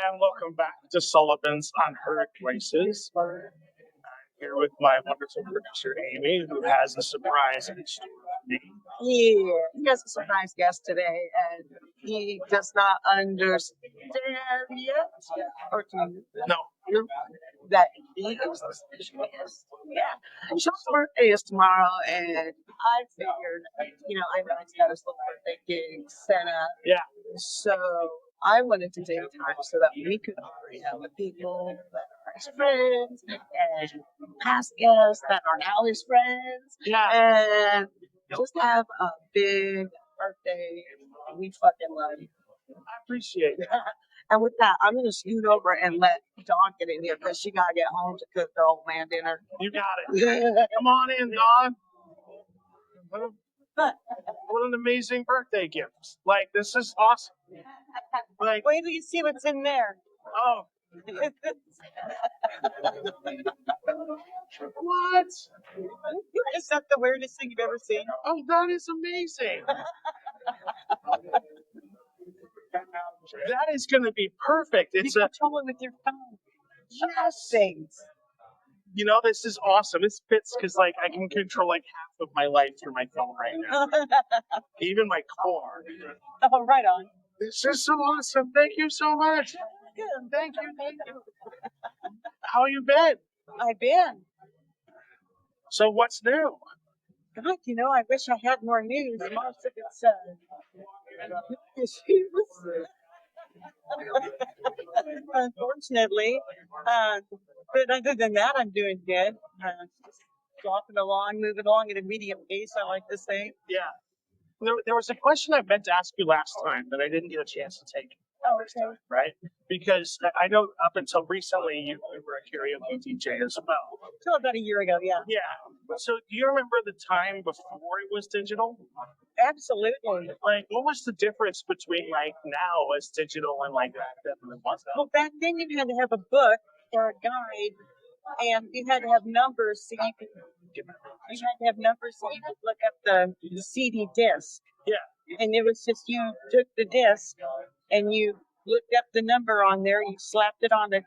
and welcome back to Sullivan's Unheard Places. I'm here with my wonderful producer Amy, who has a surprise in store for me. Yeah, he has a surprise guest today, and he does not understand yet, or do No, you, that he is the special guest. Yeah, Sean's birthday is tomorrow, and I figured, I know he's got his little birthday gig set up, yeah, so I wanted to take time so that we could honor him with people that are his friends and past guests that are now his friends. yeah. And just have a big birthday. We fucking love you. I appreciate it. And with that, I'm going to scoot over and let Dawn get in here because she got to get home to cook their old man dinner. You got it. Come on in, Dawn. What an amazing birthday gift. Like, this is awesome. Like, Wait till you see what's in there. oh, what? Is that the weirdest thing you've ever seen? Oh, that is amazing. That is going to be perfect. It's You a, control it with your phone. yes. Things. You know, this is awesome. This fits because, like, I can control like half of my life through my phone right now. Even my car. Oh, right on. This is so awesome. Thank you so much. Good. Thank you. Thank you. How you been? I've been. So what's new? God, I wish I had more news. Most of it's issues. Unfortunately. But other than that, I'm doing good. Just walking along, moving along at a medium pace, I like to say. Yeah. There was a question I meant to ask you last time that I didn't get a chance to take. Oh, okay. Right? Because I know up until recently you were a karaoke DJ as well. Till about a year ago, yeah. Yeah. So do you remember the time before it was digital? Absolutely. Like, what was the difference between like now as digital and like back then when it was? Well, back then you had to have a book or a guide, and you had to have numbers so you could. You had to have numbers so you could look up the CD disc. Yeah. And it was just you took the disc and you looked up the number on there. You slapped it on the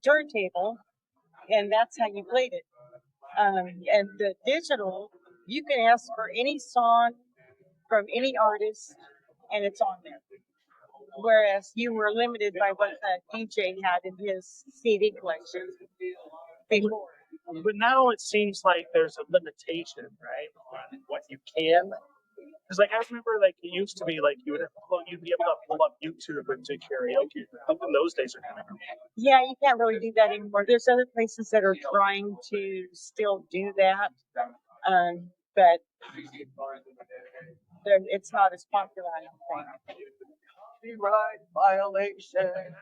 turntable, and that's how you played it. And the digital, you can ask for any song from any artist, and it's on there. Whereas you were limited by what the DJ had in his CD collection before. But now it seems like there's a limitation, right, on what you can. Because like I remember, like it used to be like you'd be able to pull up YouTube and do karaoke. I think those days are kind of. Yeah, you can't really do that anymore. There's other places that are trying to still do that, but it's not as popular, I don't think. Copyright violation.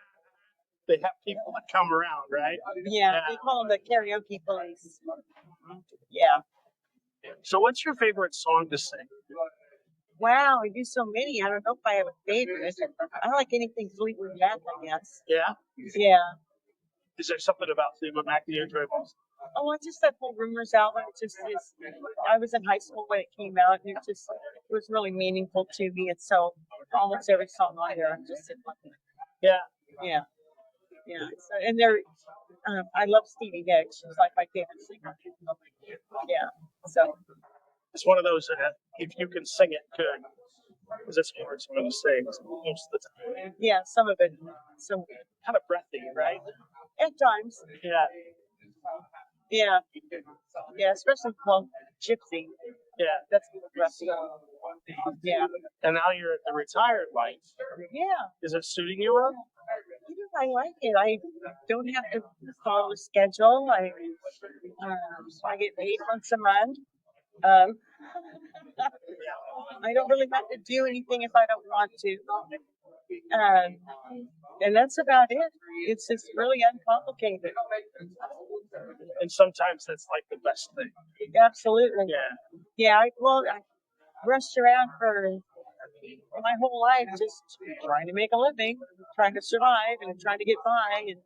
They have people that come around, right? Yeah, they call them the karaoke police. Yeah. So, what's your favorite song to sing? Wow, we do so many. I don't know if I have a favorite. I like anything Fleetwood Mac, I guess. Yeah. Yeah. Is there something about Fleetwood Mac that you enjoy most? Oh, it's just that whole Rumors album. It just is. I was in high school when it came out, and it was really meaningful to me. And so almost every song on there, I'm just sitting like, Yeah. yeah, yeah. So, and I love Stevie Nicks. She's like my favorite singer. Yeah. So. It's one of those that if you can sing it, good. Because it's hard for me to sing most of the time. Yeah, some of it. Some kind of breathy, right? At times. Yeah. Yeah. Yeah, especially Gypsy. Yeah. That's breathy. Yeah. And now you're at the retired life. Yeah. Is it suiting you well? I like it. I don't have to follow a schedule. I get paid once a month. I don't really have to do anything if I don't want to. And that's about it. It's just really uncomplicated. And sometimes that's like the best thing. Absolutely. Yeah. Yeah. I rushed around for my whole life just trying to make a living, trying to survive, and trying to get by. And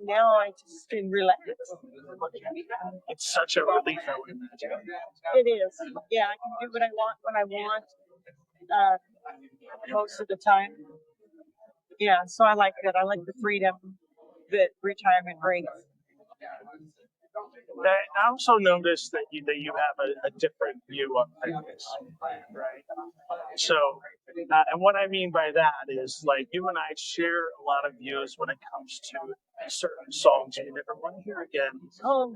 now I just can relax. It's such a relief, I would imagine. It is. Yeah, I can do what I want when I want, most of the time. Yeah, so I like that. I like the freedom that retirement brings. I also noticed that you have a different view of things, right? So, and what I mean by that is like you and I share a lot of views when it comes to certain songs you never want to hear again. Oh,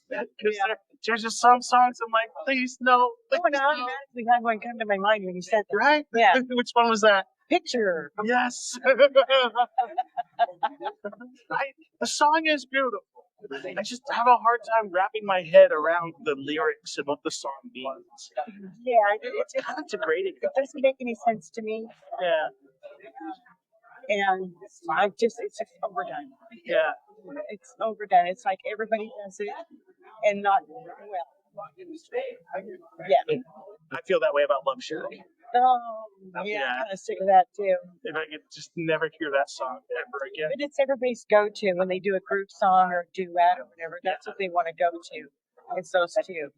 Because there's just some songs I'm like, please no, please oh, no, I no. automatically had one come to my mind when you said that. Right? Yeah. Which one was that? Picture. Yes. The song is beautiful. I just have a hard time wrapping my head around the lyrics and what the song means. Yeah, It's kind of degrading. it doesn't make any sense to me, Yeah, and it's just overdone. yeah. It's overdone. It's like everybody does it, and not well. Yeah. I feel that way about Love Shack. Oh, yeah, Yeah. I'm kind of sick of that too. If I could just never hear that song ever again. But it's everybody's go-to when they do a group song or a duet or whatever. That's what they want to go to. It's those two.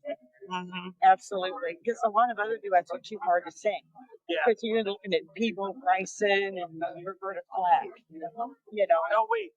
Mm-hmm. Absolutely. Because a lot of other duets are too hard to sing. Yeah. Because you're looking at People Bryson and Roberta Flack. You know. Oh wait,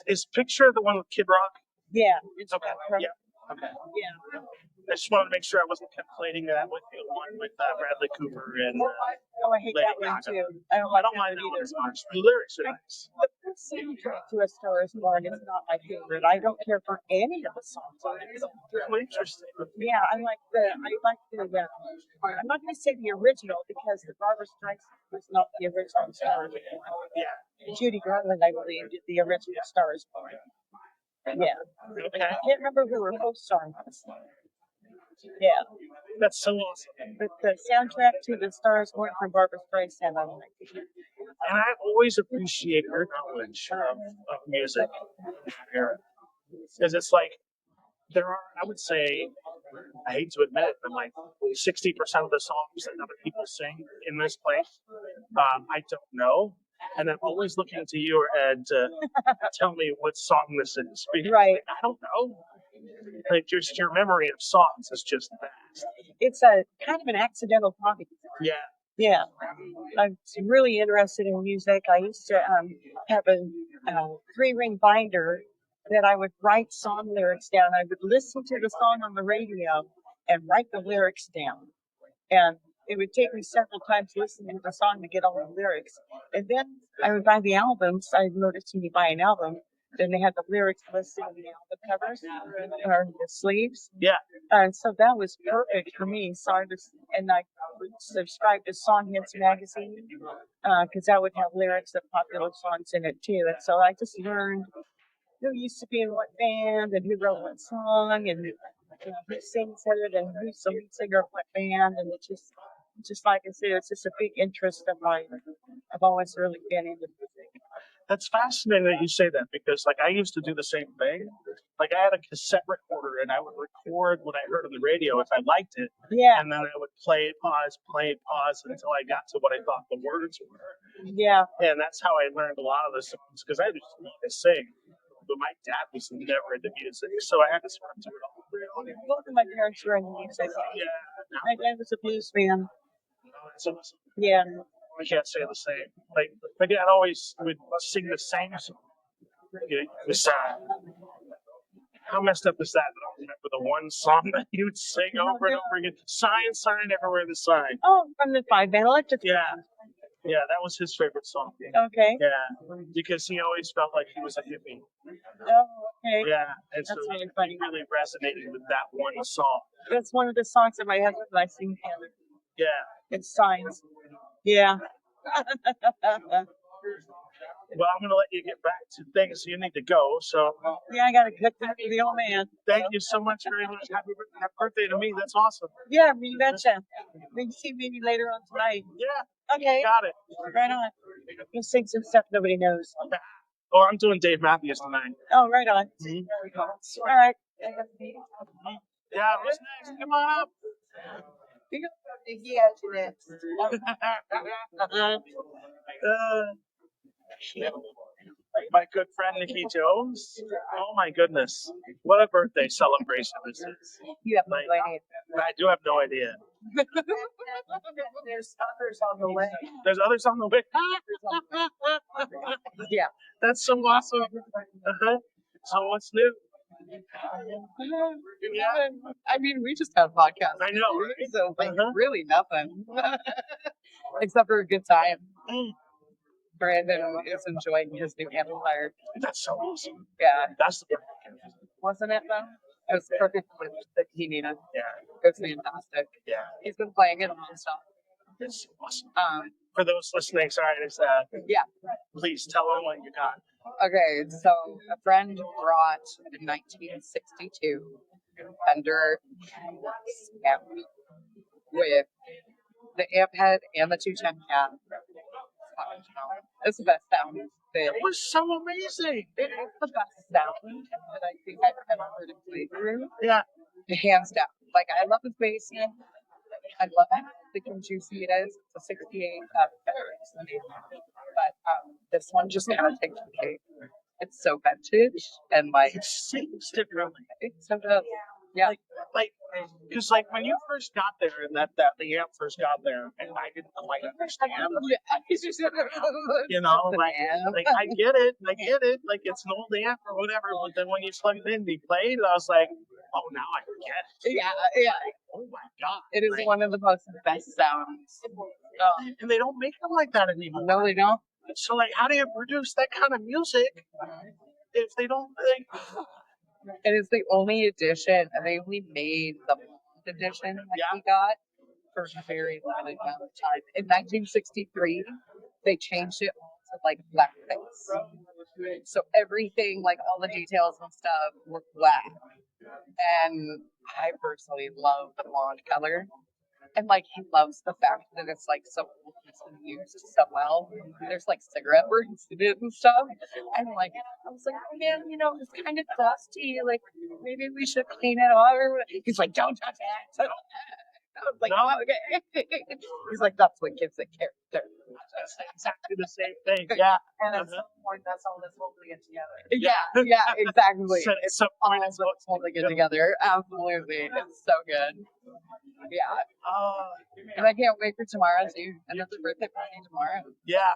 is Picture the one with Kid Rock? Yeah. It's Okay. from- Yeah. Okay. Yeah. I just wanted to make sure I wasn't conflating that with the one with Bradley Cooper and. Oh, I hate Lady that one Gaga. too. I don't I like don't that mind one that one either. as much. The lyrics are nice. The soundtrack to A Star Is Born is not my favorite. I don't care for any of the songs on it. Oh, interesting. Yeah, I like the. I'm not going to say the original because the Barbra Streisand was not the original Star Is Born. Yeah. Judy Garland, I believe, did the original Star Is Born. Yeah, Okay. I can't remember who her co-star was. Yeah, That's so awesome. but the soundtrack to the Star Is Born from Barbra Streisand, I like. And I always appreciate your knowledge of music because it's like there are, I would say, I hate to admit it, but like 60% of the songs that other people sing in this place, I don't know. And I'm always looking to you and tell me what song this is. Because Right. I don't know. Like just your memory of songs is just vast. It's a kind of an accidental hobby. Yeah. Yeah, I'm really interested in music. I used to have a 3-ring binder that I would write song lyrics down. I would listen to the song on the radio and write the lyrics down. And it would take me several times listening to the song to get all the lyrics. And then I would buy the albums. I noticed when you buy an album, then they had the lyrics listed on the album covers or the sleeves. Yeah. And so that was perfect for me. So I would subscribe to Song Hits magazine because that would have lyrics of popular songs in it too. And so I just learned who used to be in what band and who wrote what song and who sings it and who's the lead singer of what band. And it's just like I said, it's just a big interest of mine. I've always really been into music. That's fascinating that you say that because, like, I used to do the same thing. Like, I had a cassette recorder and I would record what I heard on the radio if I liked it. Yeah. And then I would play it, pause until I got to what I thought the words were. Yeah. And that's how I learned a lot of the songs because I just wanted to sing. But my dad was never into music, so I had to sort of do it all. Both of my parents were into music. Yeah. My dad was a blues fan. It's awesome. Yeah. I can't say the same. Like, my dad always would sing the same song. It was how messed up is that? I don't remember the one song that he would sing over and over again. Sign, sign, everywhere the sign. Oh, from the 5-band electric. Yeah. Yeah, that was his favorite song. Okay. Yeah, because he always felt like he was a hippie. Oh, okay. Yeah, and so That's really he funny. really resonated with that one song. That's one of the songs that my husband and I sing together. Yeah. It's Signs. Yeah. Well, I'm going to let you get back to things. You need to go. So, Yeah, I got to cook that for the old man. thank you so much very much. Happy birthday to me. That's awesome. Yeah, you betcha. We can see maybe later on tonight. Yeah, Okay. got it. Right on. We'll sing some stuff nobody knows. Oh, I'm doing Dave Matthews tonight. Oh, right on. Mm-hmm. All right. Yeah, what's next? Come on up. My good friend Nikki Jones. Oh my goodness, what a birthday celebration this is! You have no Like, idea. I do have no idea. There's others on the way. There's others on the way. Yeah. That's so awesome. Uh-huh. So what's new? Yeah. I mean, we just had a podcast. I know, right? So, like, Uh-huh. really nothing. Except for a good time. Mm, Brandon is enjoying his new amplifier. that's so awesome. Yeah. That's the perfect gift. Wasn't it, though? It was perfect with that he needed. Yeah, It was fantastic. yeah. He's been playing it nonstop. It's awesome. Um, For those listening, sorry, just yeah. please tell them what you got. Okay, so a friend brought in 1962 Fender amp with the amp head and the 210 cab. It's the best sound. It was so amazing. It is the best sound that I think I've ever heard it play through. Yeah. Hands down. Like, I love his bass. I love how thick and juicy it is. It's a 68 Fender. But this one just kind of takes the cake. It's so vintage and like It seems differently. it's so good. Yeah. Because when you first got there and that the amp first got there, and I didn't quite understand. You know, like I get it, like it's an old amp or whatever. But then when you plugged it in, he played, and I was like, oh, now I get it. Yeah. Oh my god, It is one of the most best sounds. and they don't make them like that anymore. No, they don't. So how do you produce that kind of music if they don't It is the only edition, and they only made the edition that he got for a very limited amount of time. In 1963, they changed it to like blackface. So everything, like all the details and stuff, were black. And I personally love the blonde color. And like he loves the fact that it's like so old and it's been used so well. There's like cigarette burns in it and stuff. And like I was like, oh man, it's kind of dusty. Like maybe we should clean it off. He's like, don't touch it. I was like, oh, okay. He's like, that's what gives it character. That's exactly the same thing. Yeah. And at some point, that's all that's holding it together. Yeah, exactly. It's some all point that's what's holding it together. Absolutely. It's so good. Yeah. And I can't wait for tomorrow, too. Another birthday party tomorrow. Yeah.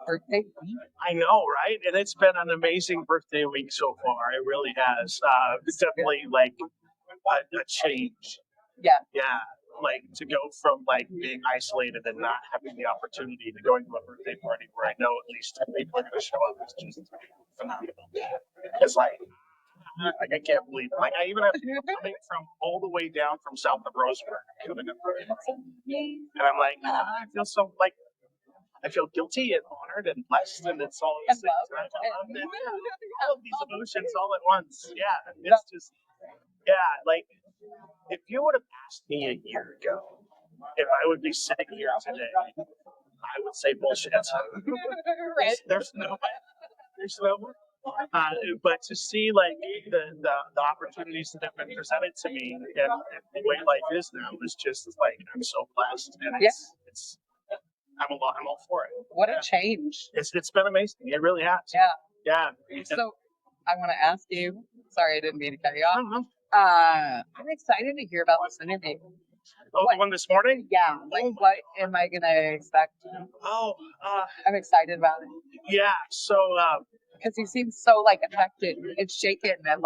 Birthday week. I know, right? And it's been an amazing birthday week so far. It really has. It's definitely like a change. Yeah. Yeah. Like to go from being isolated and not having the opportunity to going to a birthday party where I know at least 10 people are going to show up is just phenomenal. It's I can't believe it. I even have coming from all the way down from south of Roseburg coming up, and I'm like, I feel so I feel guilty and honored and blessed, and it's all these things. All of these emotions all at once. Yeah, it's just if you would have asked me a year ago if I would be sitting here today, I would say bullshit. There's no way. But to see the opportunities that have been presented to me and the way life is now is just I'm so blessed, and it's I'm all for it. What a change. It's been amazing. It really has. Yeah. So I want to ask you. Sorry, I didn't mean to cut you I off. don't know. I'm excited to hear about this interview. Oh, the one this morning? Yeah, what am I gonna expect? Oh, I'm excited about it yeah. So, because he seems so affected and shaken and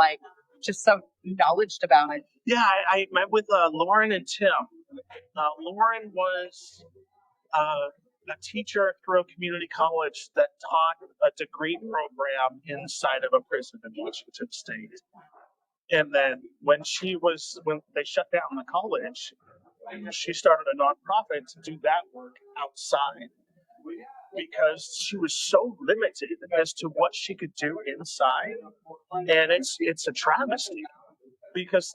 just so knowledged about it. Yeah, I met with Lauren and Tim. Lauren was a teacher through a community college that taught a degree program inside of a prison in Washington State. And then when they shut down the college, she started a nonprofit to do that work outside because she was so limited as to what she could do inside. And it's a travesty because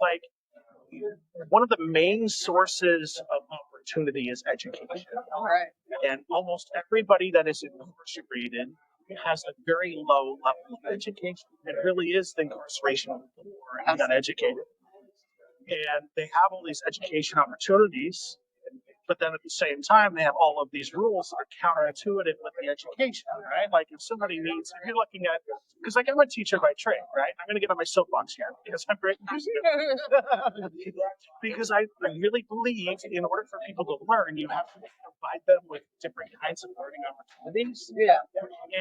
one of the main sources of opportunity is education. All right. And almost everybody that is incarcerated has a very low level of education. It really is the incarceration of the poor and uneducated. And they have all these education opportunities, But then at the same time, they have all of these rules that are counterintuitive with the education, right? Like if somebody needs, if you're looking at, because like I'm a teacher by trade, right? I'm going to get on my soapbox here because I'm very because I really believe in order for people to learn, you have to provide them with different kinds of learning opportunities. Yeah.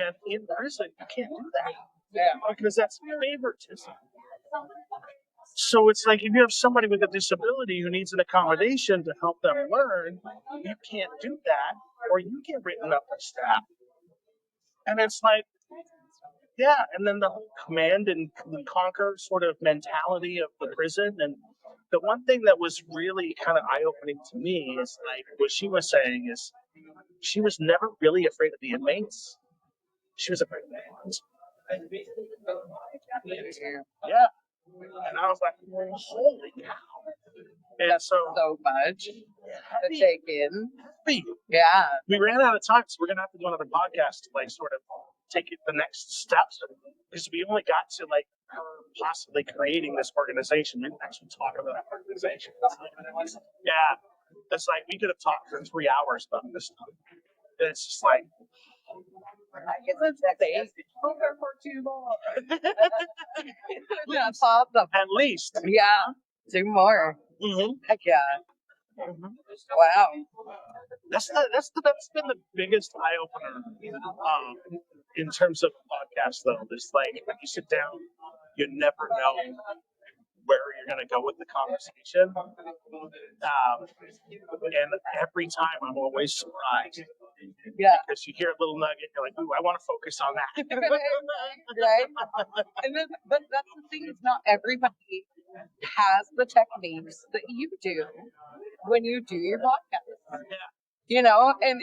And in prison, you can't do that. Yeah. Because that's favoritism. So it's like if you have somebody with a disability who needs an accommodation to help them learn, you can't do that, or you get written up by staff. And it's like, yeah, and then the whole command and conquer sort of mentality of the prison. And the one thing that was really kind of eye-opening to me is like what she was saying is she was never really afraid of the inmates. She was afraid of the inmates. Yeah. And I was like, holy cow. And so much to take in. Yeah. We ran out of time, so we're going to have to do another podcast to like sort of take it the next steps. Because we only got to like her possibly creating this organization. We didn't actually talk about that organization. Yeah. It's like we could have talked for 3 hours about this stuff. It's just like, For too long. That's awesome. at least. Yeah. Do more. Mm-hmm. Heck yeah. Mm-hmm. Wow. That's been the biggest eye opener in terms of podcasts, though. It's like when you sit down, you never know where you're going to go with the conversation, and every time I'm always surprised. Yeah. Because you hear a little nugget, you're like, "Ooh, I want to focus on that." Right. And then, but that's the thing is, not everybody has the techniques that you do when you do your podcast. Yeah. You know, and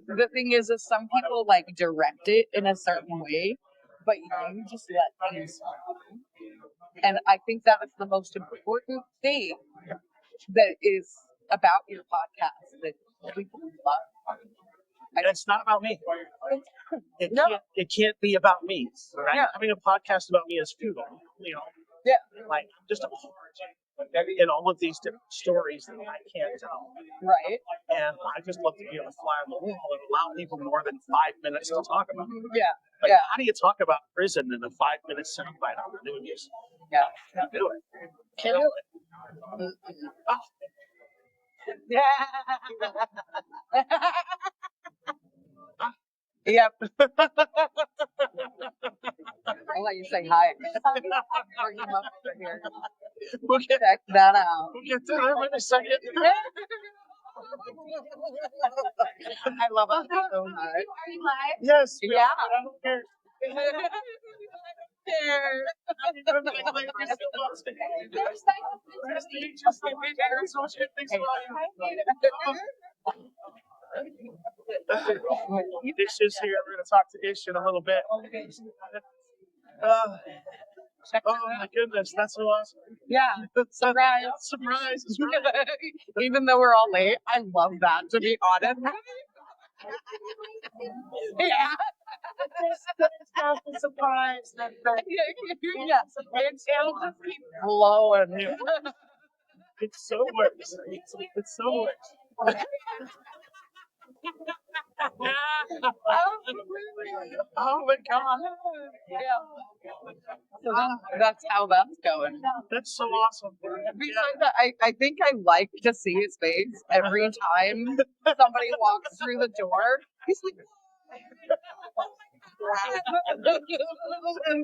the thing is some people like direct it in a certain way, but you just let things flow. And I think that is the most important thing that is about your podcast that people love. And it's not about me. No. It can't be about me, right? Yeah. Having a podcast about me is futile, you know. Yeah. Like just a part in all of these different stories that I can't tell. Right. And I just love to be able to fly on the wall and allow people more than 5 minutes to talk about it. Yeah. Like, Yeah. how do you talk about prison in a 5-minute soundbite on the news? Yeah. Can't do it. Can't do it. Oh. Yeah. Yep. I'll let you say hi. Bring him up here. We'll get Check that out. to that in a second. I love it so much. Are you live? Yes. Yeah. I don't care. There. Ish is here. We're going to talk to Ish in a little bit. Oh my goodness, that's so awesome. Yeah. Surprise. Surprise. Even though we're all late, I love that, to be honest. Yeah. That's a surprise. Yeah. It'll just keep blowing. It's so worse. It's so worse. Oh my god. Yeah. So that's how that's going. That's so awesome. Besides that, I think I like to see his face every time somebody walks through the door. He's like,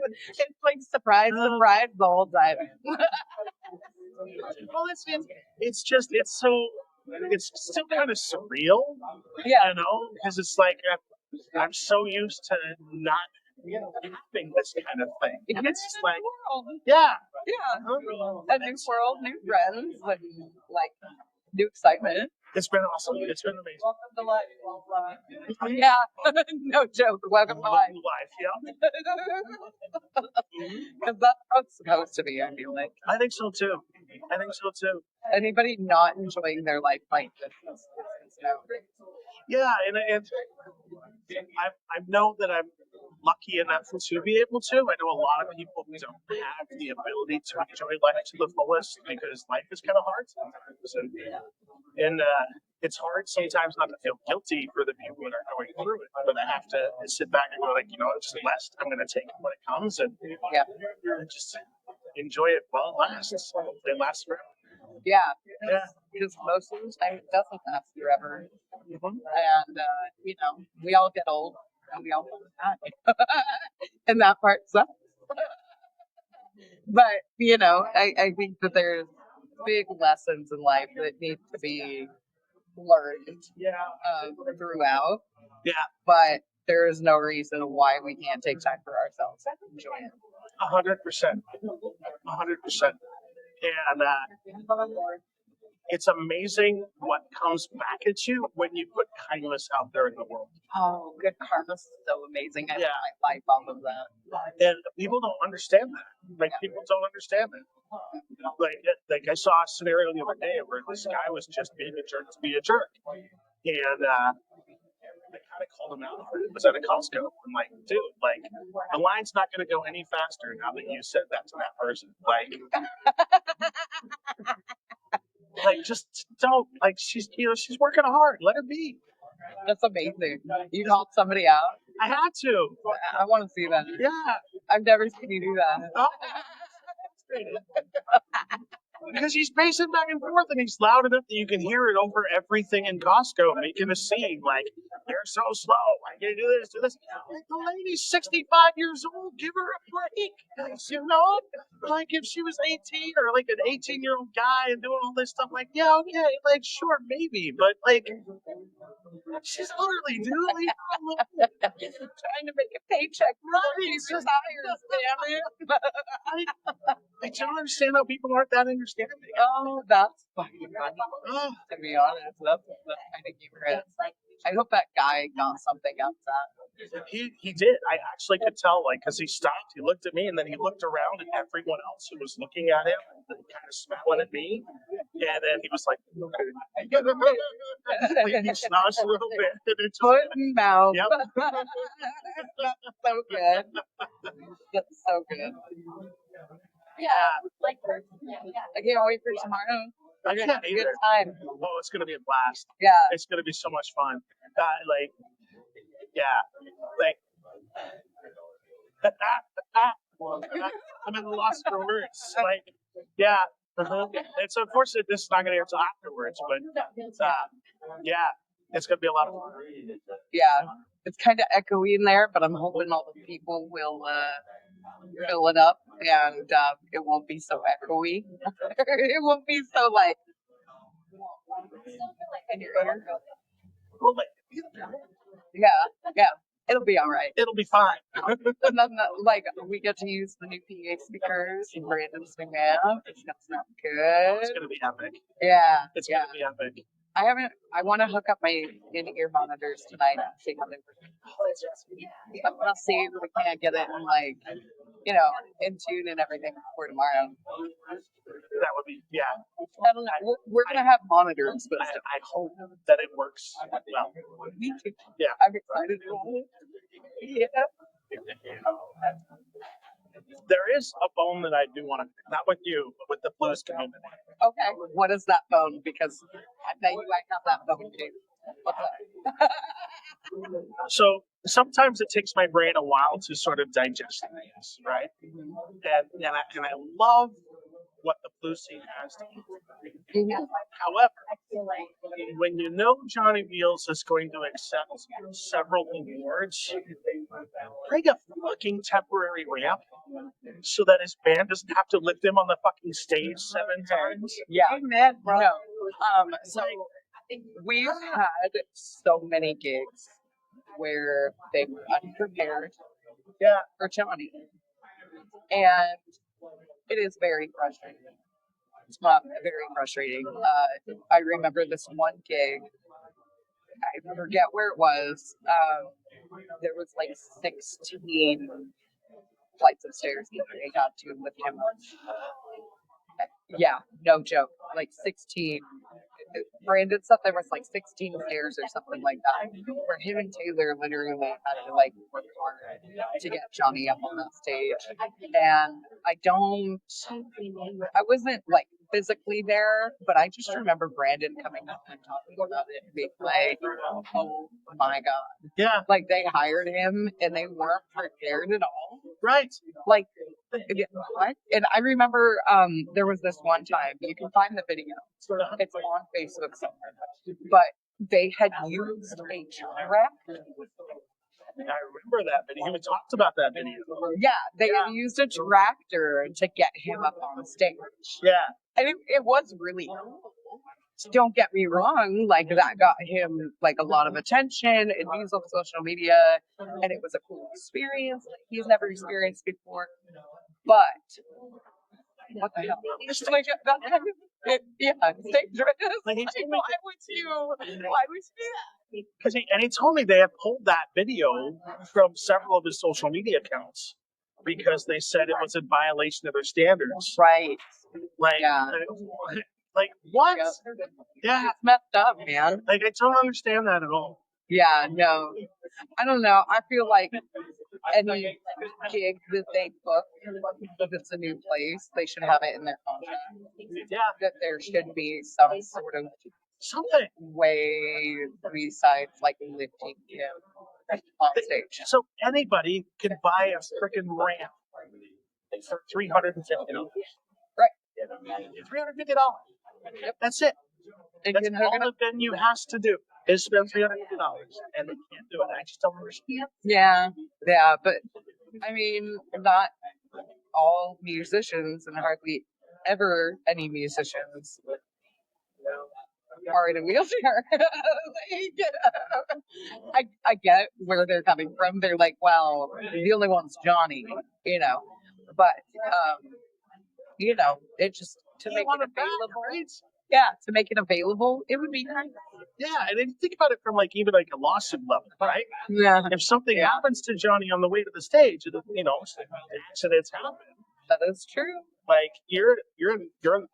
it's like surprise the whole time. Well, it's still kind of surreal, Yeah. you know, because it's like I'm so used to not having this kind of thing. It's just like, yeah. Yeah. A new world, new friends, and like new excitement. It's been awesome. It's been amazing. Welcome to life. Yeah. No joke. Welcome to life. Yeah. Because that's how it's supposed to be, I feel like. I think so too. Anybody not enjoying their life like this is no. Yeah, and I know that I'm lucky enough to be able to. I know a lot of people don't have the ability to enjoy life to the fullest because life is kind of hard sometimes. And it's hard sometimes not to feel guilty for the people that are going through it, but I have to sit back and go like, it's blessed. I'm going to take it when it comes and just enjoy it while it lasts. It lasts forever. Yeah, Yeah. because most of the time it doesn't last forever. Mhm. And, we all get old and we all die. And that part sucks. But, I think that there's big lessons in life that need to be learned Yeah. throughout. Yeah. But there is no reason why we can't take time for ourselves and enjoy it. 100%. 100%. And it's amazing what comes back at you when you put kindness out there in the world. Oh, good karma is so amazing. I Yeah. live my life off of that. And people don't understand that. Like, people don't understand that. Like I saw a scenario the other day where this guy was just being a jerk to be a jerk. And I kind of called him out on it. It was at a Costco. I'm like, dude, the line's not going to go any faster now that you said that to that person. Just don't. She's working hard. Let her be. That's amazing. You called somebody out? I had to. I want to see that. Yeah. I've never seen you do that. Oh. Because he's pacing back and forth and he's loud enough that you can hear it over everything in Costco, making a scene you're so slow. I can do this, do this. The lady's 65 years old. Give her a break. If she was 18 or an 18-year-old guy and doing all this stuff, yeah, okay, sure, maybe. But she's elderly, dude. Trying to make a paycheck. Right. She's tired, damn it. I don't understand how people aren't that understanding. Oh, that's fucking funny. To be honest, that's kind of humorous. I hope that guy got something out of that. He did. I actually could tell, because he stopped, he looked at me, and then he looked around at everyone else who was looking at him and kind of smiling at me. And then he was like, okay. He slouched a little bit. And it just, Foot and mouth. Yep. That's so good. That's so good. Yeah. I can't wait for tomorrow. I can't Have a good either. time. Oh, it's going to be a blast. Yeah. It's going to be so much fun. I'm at a loss for words. Yeah. Uh-huh. It's unfortunate this is not going to air until afterwards, but it's going to be a lot of fun. Yeah. It's kind of echoey in there, but I'm hoping all the people will fill it up and it won't be so echoey. It won't be so in your ear. Yeah. It'll be all right. It'll be fine. And then, we get to use the new PA speakers and Brandon's new amp. It's gonna sound good. It's gonna be epic. Yeah. It's gonna be epic. I want to hook up my in-ear monitors tonight and see how they work. I'm gonna see if we can't get it in tune and everything for tomorrow. That would be, I don't know. We're gonna have monitors, but I hope that it works well. me too. Yeah. I'm excited about it. Yeah. There is a bone that I do want to, not with you, but with the blues community. Okay. What is that bone? Because I bet you I have that bone too. What's up? So sometimes it takes my brain a while to sort of digest things, right? And I love what the blues scene has to offer. However, when you know Johnny Wheels is going to accept several awards, bring a fucking temporary ramp so that his band doesn't have to lift him on the fucking stage 7 times. Yeah. Amen, bro. No. So we've had so many gigs where they were unprepared for Johnny. And it is very frustrating. It's not very frustrating. I remember this one gig. I forget where it was. There was 16 flights of stairs that they got to with him. Yeah, no joke. 16. Brandon said there was like 16 stairs or something like that, where him and Taylor literally had to like work hard to get Johnny up on that stage. And I wasn't like physically there, but I just remember Brandon coming up and talking about it and being like, oh my God. Yeah. Like they hired him and they weren't prepared at all. Right. Like, what? And I remember there was this one time, you can find the video. It's on Facebook somewhere. But they had used a tractor. I remember that video. We talked about that video. Yeah, they had used a tractor to get him up on stage. Yeah. And it was really cool. Don't get me wrong, like that got him like a lot of attention and views on social media, and it was a cool experience that he's never experienced before. But what the hell? It's like that kind of, yeah, stage risk. Like, Why would you do that? Because he told me they had pulled that video from several of his social media accounts because they said it was in violation of their standards. Right. Like, Yeah. Like what? Yep. Yeah. It's messed up, man. Like I don't understand that at all. Yeah, no. I don't know. I feel like any gig that they book, if it's a new place, they should have it in their contract. Yeah. That there should be some sort of Something. way besides like lifting him on stage. So anybody can buy a freaking ramp for $350. Right. $350. Yep. That's it. And That's they're all gonna, the venue has to do is spend $350, and they can't do it. I just don't understand. yeah, but I mean, not all musicians and hardly ever any musicians are in a wheelchair. I get where they're coming from. They're like, well, the only one's Johnny, but it just to make it available. Yeah, to make it available, it would be nice. Yeah, and then think about it from even a lawsuit level, right? Yeah, If something happens to Johnny on the way to the stage, accidents happen. that is true. Like you're on the line.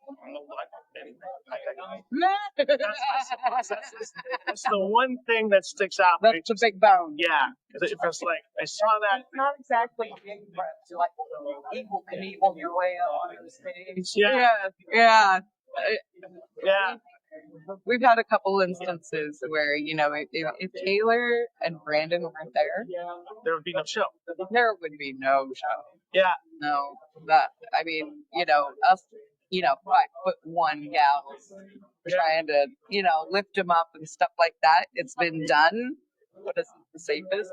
That's the one thing that sticks out. That's the big bone. Yeah, because it's like I saw that. Not exactly like evil Knievel your way up on the stage. Yeah. Yeah. Yeah. We've had a couple instances where, if Taylor and Brandon weren't there, There would be no show. there would be no show. Yeah. No, us, 5'1" gals trying to, lift him up and stuff like that. It's been done, but it's not the safest.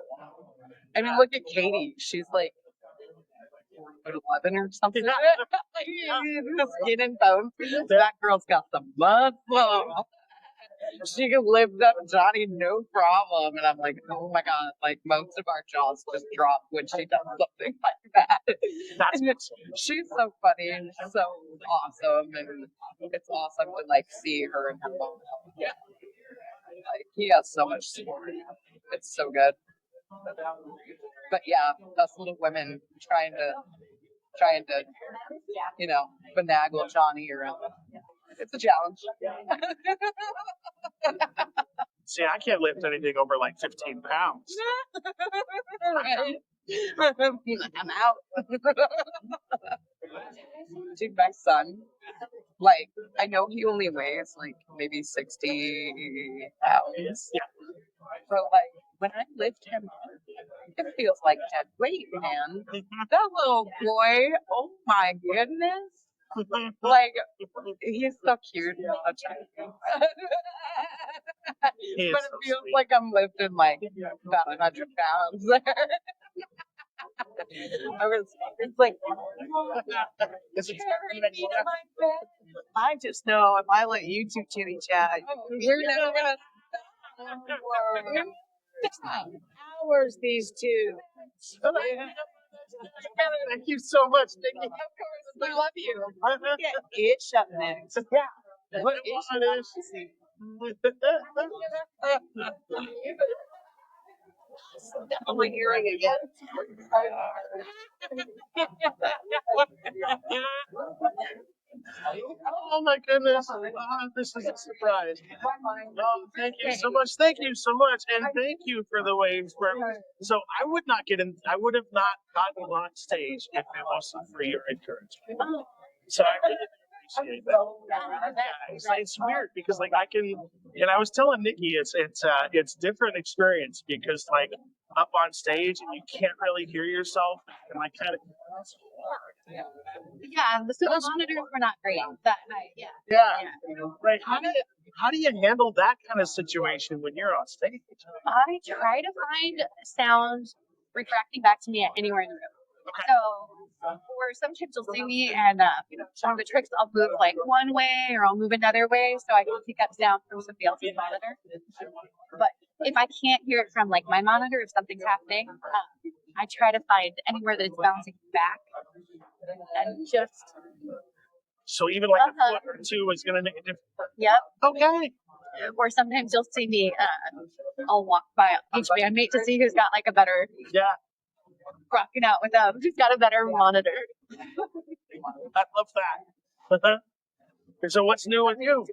I mean, look at Katie. She's like 11 or something. The skin and bones. That girl's got some muscle. She can lift up Johnny no problem. And I'm like, oh my God, like most of our jaws just drop when she does something like that. She's so funny and so awesome. And it's awesome to see her in her moment. Yeah. He has so much support. It's so good. But yeah, us little women trying to finagle Johnny around. It's a challenge. See, I can't lift anything over 15 pounds. Right. I'm out. Dude, my son, I know he only weighs maybe 60 pounds. Yeah. But when I lift him up, it feels like dead weight, man. That little boy, oh my goodness. He's so cute and so tiny. But it feels like I'm lifting about 100 pounds. I just know if I let you two chitty chat, We're never gonna hours these two. Thank you so much, Nikki. Of course, I love you. Yeah, it's up next. Yeah. What it is. Am I hearing again? Oh my goodness. This is a surprise. Oh, thank you so much. Thank you so much. And thank you for the waves. So I would not get in, I would have not gotten on stage if it wasn't for your encouragement. So I really appreciate that. Yeah, it's weird because like I can, and I was telling Nikki, it's different experience because like up on stage and you can't really hear yourself and like kind of. Yeah, the monitors were not great that night. Yeah. Yeah. Like how do you handle that kind of situation when you're on stage? I try to find sound refracting back to me anywhere in the room. Okay. So, or sometimes you'll see me and some of the tricks I'll move like one way or I'll move another way so I can pick up sound from somebody else's monitor. But if I can't hear it from like my monitor, if something's happening, I try to find anywhere that it's bouncing back and just. So even like a foot or two is going to make a difference. Yep. Okay. Or sometimes you'll see me, I'll walk by each bandmate to see who's got like a better, rocking out with them, who's got a better monitor. I love that. So what's new with you?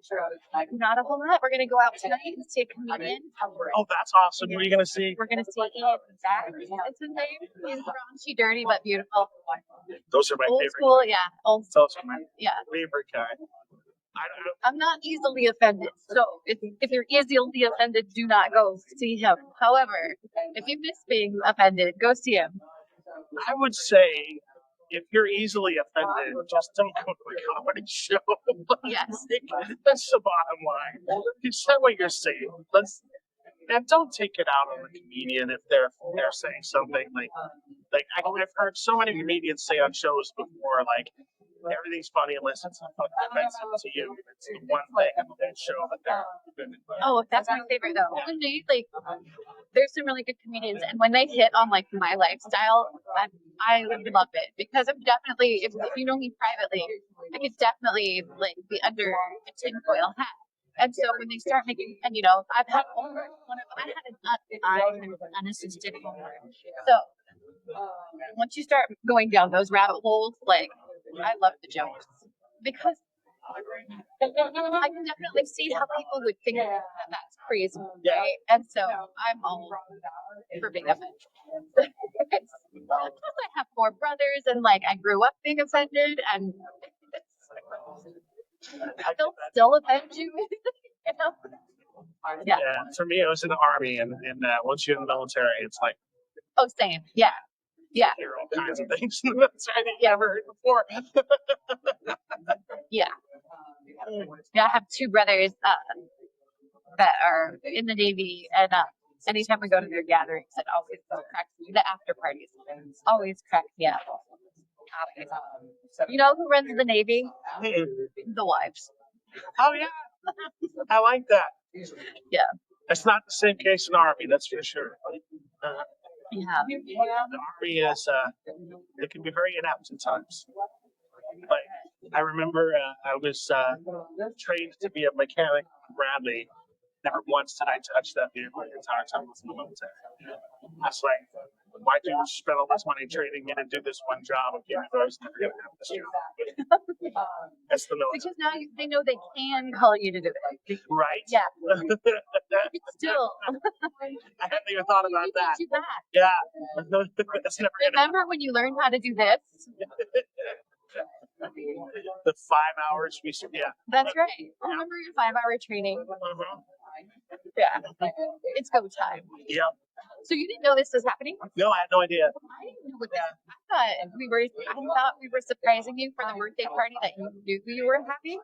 Not a whole lot. We're going to go out tonight and see a comedian. Oh, that's awesome. What are you going to see? We're going to see Ian Zach. It's his name. He's raunchy, dirty, but beautiful. Those are my Old favorite. school, yeah. Old school. Those are my Yeah. favorite guy. I'm not easily offended. So if you're easily offended, do not go see him. However, if you miss being offended, go see him. I would say if you're easily offended, just don't go to a comedy show. Yes. That's the bottom line. It's that way you're safe. And don't take it out on the comedian if they're saying something like I've heard so many comedians say on shows before, like everything's funny unless it's offensive to you. It's the one thing on that show that they're good. Oh, that's my favorite though. When they like, there's some really good comedians, and when they hit on like my lifestyle, I love it because I'm definitely, if you know me privately, I could definitely like be under a tinfoil hat. And so when they start making, and you know, I've had homework. I had an unassisted homework. So once you start going down those rabbit holes, like I love the jokes because I can definitely see how people would think that that's crazy, right? And so I'm all for being offended. Plus, I have 4 brothers, and like I grew up being offended, and they'll still offend you. You know? Yeah. For me, I was in the army, and once you're in the military, it's like Oh, same. Yeah. Yeah. hear all kinds of things in the military that you never heard before. Yeah. Yeah, I have 2 brothers that are in the Navy, and anytime we go to their gatherings, it always cracks me. The after parties always crack me up. You know who runs the Navy? The wives. Oh yeah, I like that. Yeah. It's not the same case in the Army, that's for sure. Yeah. The Army is it can be very inept at times. Like I remember I was trained to be a mechanic in Bradley. Never once did I touch that vehicle the entire time I was in the military. That's like, why do you spend all this money training me to do this one job if you know I was never going to have this job? That's the military. Because now they know they can call you to do it. Right. Yeah. Still. I hadn't even thought about that. Do that. Yeah. That's never Remember when you learned how to do this? The 5 hours we spent. Yeah. That's right. Remember your 5-hour training? Yeah. It's go time. Yeah. So you didn't know this was happening? No, I had no idea. I didn't know that. I thought we were surprising you for the birthday party that you knew you were having.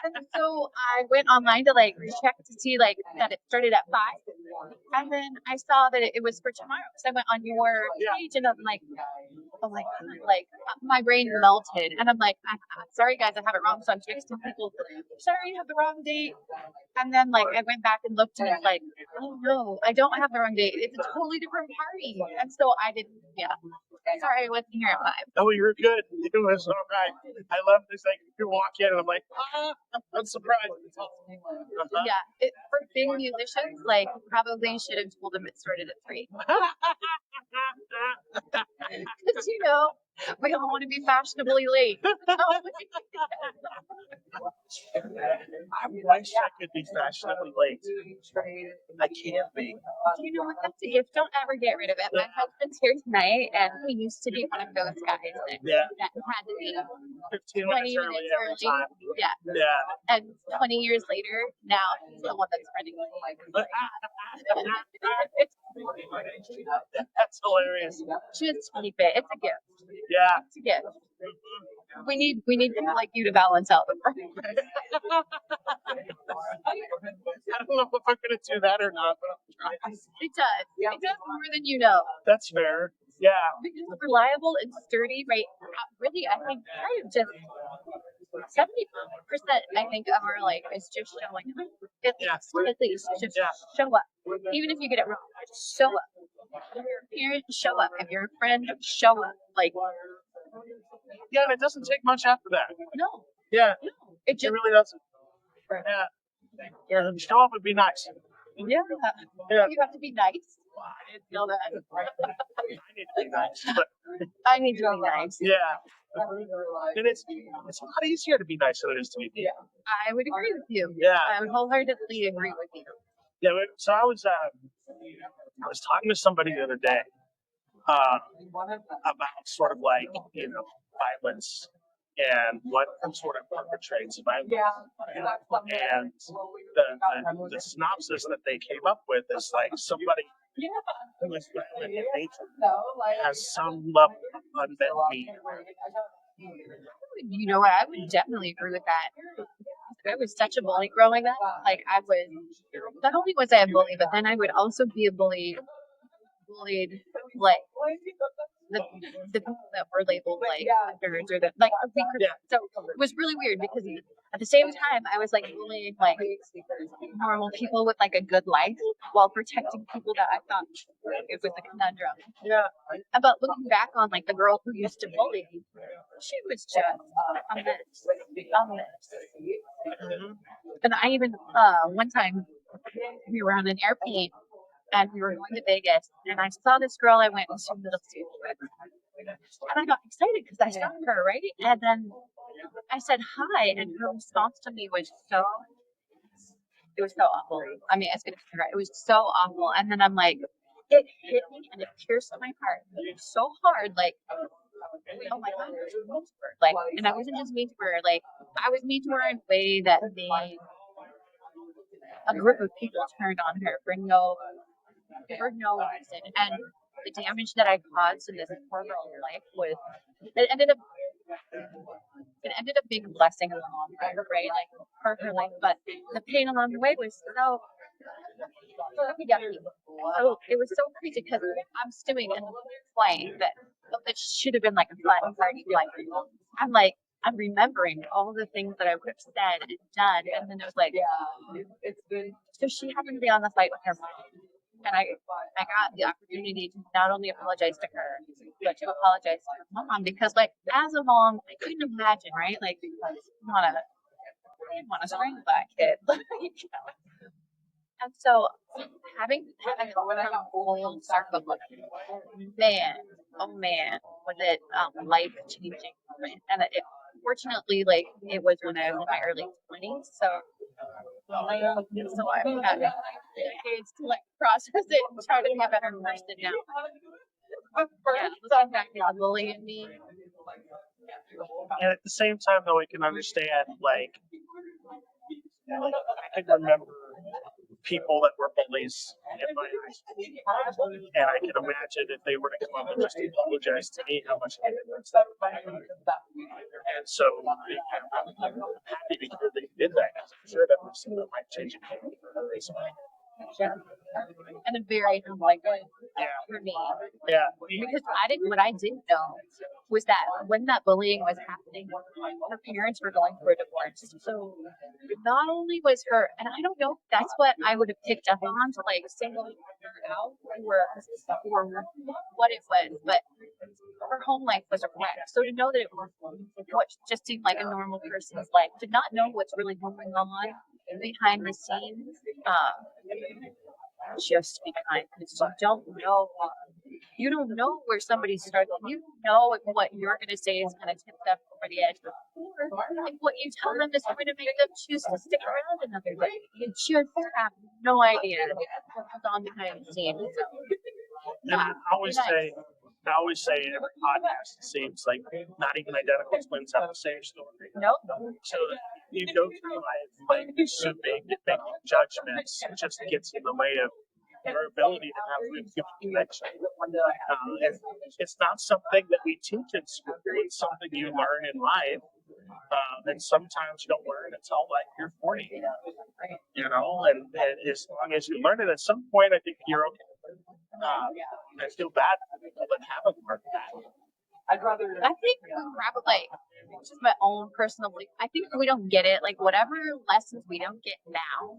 And so I went online to like check to see like that it started at 5. And then I saw that it was for tomorrow. So I went on your page and I'm like, oh my God, like my brain melted. And I'm like, I'm sorry guys, I have it wrong. So I'm texting people, sorry, you have the wrong date. And then like I went back and looked and it's like, oh no, I don't have the wrong date. It's a totally different party. And so I didn't, sorry, I wasn't here at 5. Oh, you were good. It was all right. I love this. Like, you walk in and I'm like, I'm surprised. Yeah, for big musicians, like, probably should have told them it started at 3. Because, We all want to be fashionably late. I wish I could be fashionably late. I can't be. You know what? That's a gift. Don't ever get rid of it. My husband's here tonight, and he used to be one of those guys that had to be 15 20 minutes early minutes every early. time. Yeah. Yeah. And 20 years later, now he's the one that's running late. That's hilarious. Just keep it. It's a gift. Yeah. It's a gift. We need people like you to balance out the program. I don't know if I'm going to do that or not, but I'll try. It does. It does more than you know. That's fair. Yeah. Because it's reliable and sturdy, right? Really, I think kind of just 70%, I think, of our life is just showing up. At least just show up. Even if you get it wrong, just show up. If you're a parent, show up. If you're a friend, show up. Like, yeah, and it doesn't take much after that. no. Yeah. No. It just, really doesn't. Yeah. Show up and be nice. yeah. Yeah. You have to be nice. I didn't know that. I need to be nice. But I need to be nice. yeah. And it's a lot easier to be nice than it is to be mean. I would agree with you. Yeah. I would wholeheartedly agree with you. Yeah. So I was talking to somebody the other day about sort of like, violence and what sort of perpetrates violence. And the synopsis that they came up with is like somebody who is violent in nature has some level of unmet need. You know what? I would definitely agree with that. I was such a bully growing up. Like, I was, not only was I a bully, but then I would also be a bullied, like, the people that were labeled like nerds or so it was really weird because at the same time I was like bullying like normal people with like a good life while protecting people that I thought it was a conundrum. Yeah. But looking back on like the girl who used to bully me, she was just a mess. Mm-hmm. And I even one time we were on an airplane and we were going to Vegas, and I saw this girl I went to middle school with. And I got excited because I saw her, right? And then I said hi, and her response to me was it was so awful. I mean, it's going to be right. It was so awful. And then I'm like, it hit me and it pierced my heart so hard. Like, oh my God, I was mean to her. Like, and I wasn't just mean to her. Like, I was mean to her in a way that made a group of people turned on her for no reason. And the damage that I caused in this poor girl's life it ended up being a blessing in the long run, right? Like for her life, but the pain along the way was so yucky. So it was so crazy because I'm stewing in the flame that should have been like a fun party flight. I'm remembering all the things that I would have said and done, and then it was like, so she happened to be on the flight with her mom. And I got the opportunity to not only apologize to her, but to apologize to her mom because, like, as a mom, I couldn't imagine, right? Like, I didn't want to strangle that kid. And so, having come full circle, man, oh man, was it life changing moment. And fortunately, like, it was when I was in my early 20s. So I've had decades to like process it and try to be a better person now. Yeah, looking back at the bully in me. And at the same time, though, I can understand, like, I can remember people that were bullies in my high school. And I can imagine if they were to come up and just apologize to me, how much I would hurt them. And so I'm happy to hear they did that. I'm sure that was something that might change it for her as well. And a very humbling for me. Yeah. Because what I didn't know was that when that bullying was happening, her parents were going through a divorce. So not only was her, and I don't know if that's what I would have picked up on to like single her out or what it was, but her home life was a wreck. So to know that it was what just seemed like a normal person's life, to not know what's really going on behind the scenes, just be kind because you don't know You don't know where somebody's struggling. You know if what you're going to say is going to tip them over the edge, or if what you tell them is going to make them choose to stick around another day. You just have no idea what goes on behind the scenes. And I always say every podcast seems like not even identical twins have the same story. Nope. So you go through life like assuming and making judgments just gets in the way of your ability to have a human connection. And it's not something that we teach in school. It's something you learn in life. And sometimes you don't learn until like you're 40. You know, and as long as you learn it at some point, I think you're okay. I feel bad for people that haven't learned that. I think probably like just my own personal belief. I think we don't get it. Like whatever lessons we don't get now,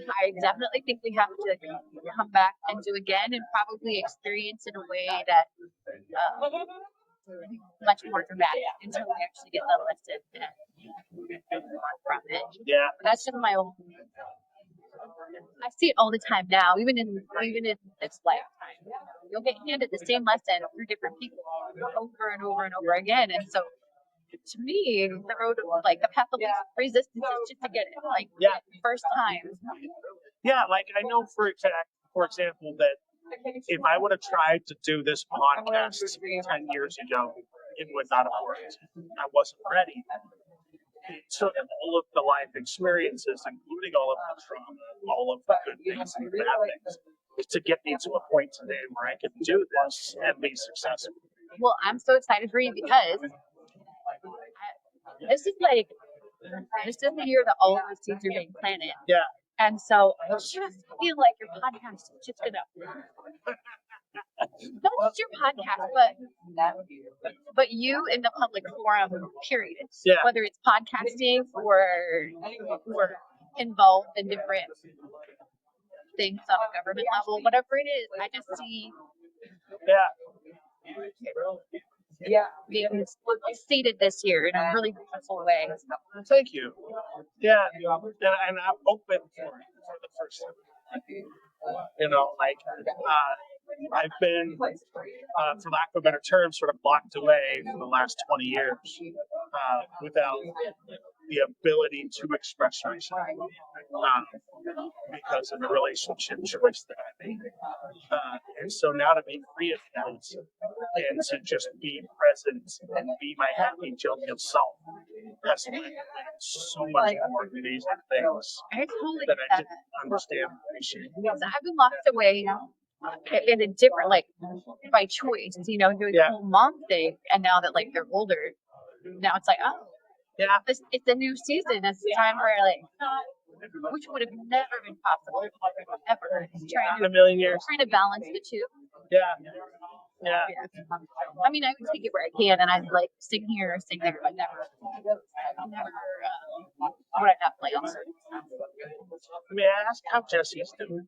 I definitely think we have to come back and do again, and probably experience in a way that much more dramatic until we actually get the lesson and learn from it. Yeah. That's just my own. I see it all the time now, even in this lifetime. You'll get handed the same lesson through different people over and over and over again, and so to me, the road of like the path of least resistance is just to get it, like first time. Yeah, like I know for example that if I would have tried to do this podcast 10 years ago, it would not have worked. I wasn't ready. It took all of the life experiences, including all of the trauma, all of the good things and the bad things, to get me to a point today where I can do this and be successful. Well, I'm so excited for you because this is the year that all of the seeds are being planted. Yeah. And so I just feel like your podcast is just gonna not just your podcast, but you in the public forum, period. Yeah. Whether it's podcasting or involved in different things on a government level, whatever it is, I just see being seated this year in a really beautiful way. Thank you. Yeah, and I'm open for the first time. You know, like I've been, for lack of a better term, sort of locked away for the last 20 years without the ability to express myself because of the relationship choice that I made. And so now to be free of that and to just be present and be my happy, jovial self has led to so much more amazing things I totally that get I that. didn't understand and appreciate. Because I've been locked away in a different, like, by choice, doing the whole mom thing. And now that, like, they're older, now it's like, oh, Yeah. it's a new season. It's a time where, like, which would have never been possible, ever. In a million years. Trying to balance the two. Yeah. Yeah. I mean, I would take it where I can, and I'd, like, sing here or sing there, but never would I have plans. May I ask how Jesse's doing?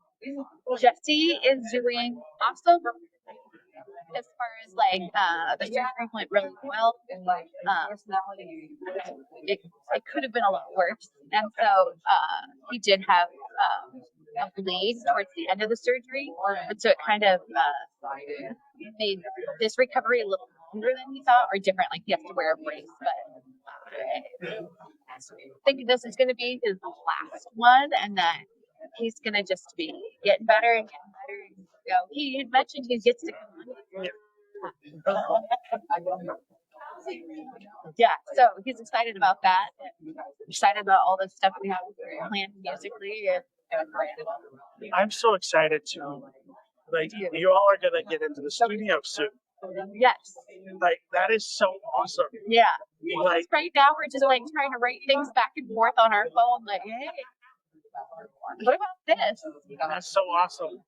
Jesse is doing awesome. As far as like the surgery went really well. It could have been a lot worse, and so he did have a bleed towards the end of the surgery, and so it kind of made this recovery a little longer than he thought, or different. Like he has to wear a brace, but I think this is going to be his last one, and that he's going to just be getting better and getting better. He had mentioned he gets to come on. Yeah, so he's excited about that. Excited about all the stuff we have planned musically. I'm so excited too. Like you all are gonna get into the studio soon. Yes. Like that is so awesome. Yeah. Like right now we're just like trying to write things back and forth on our phone. Like, hey, what about this? That's so awesome.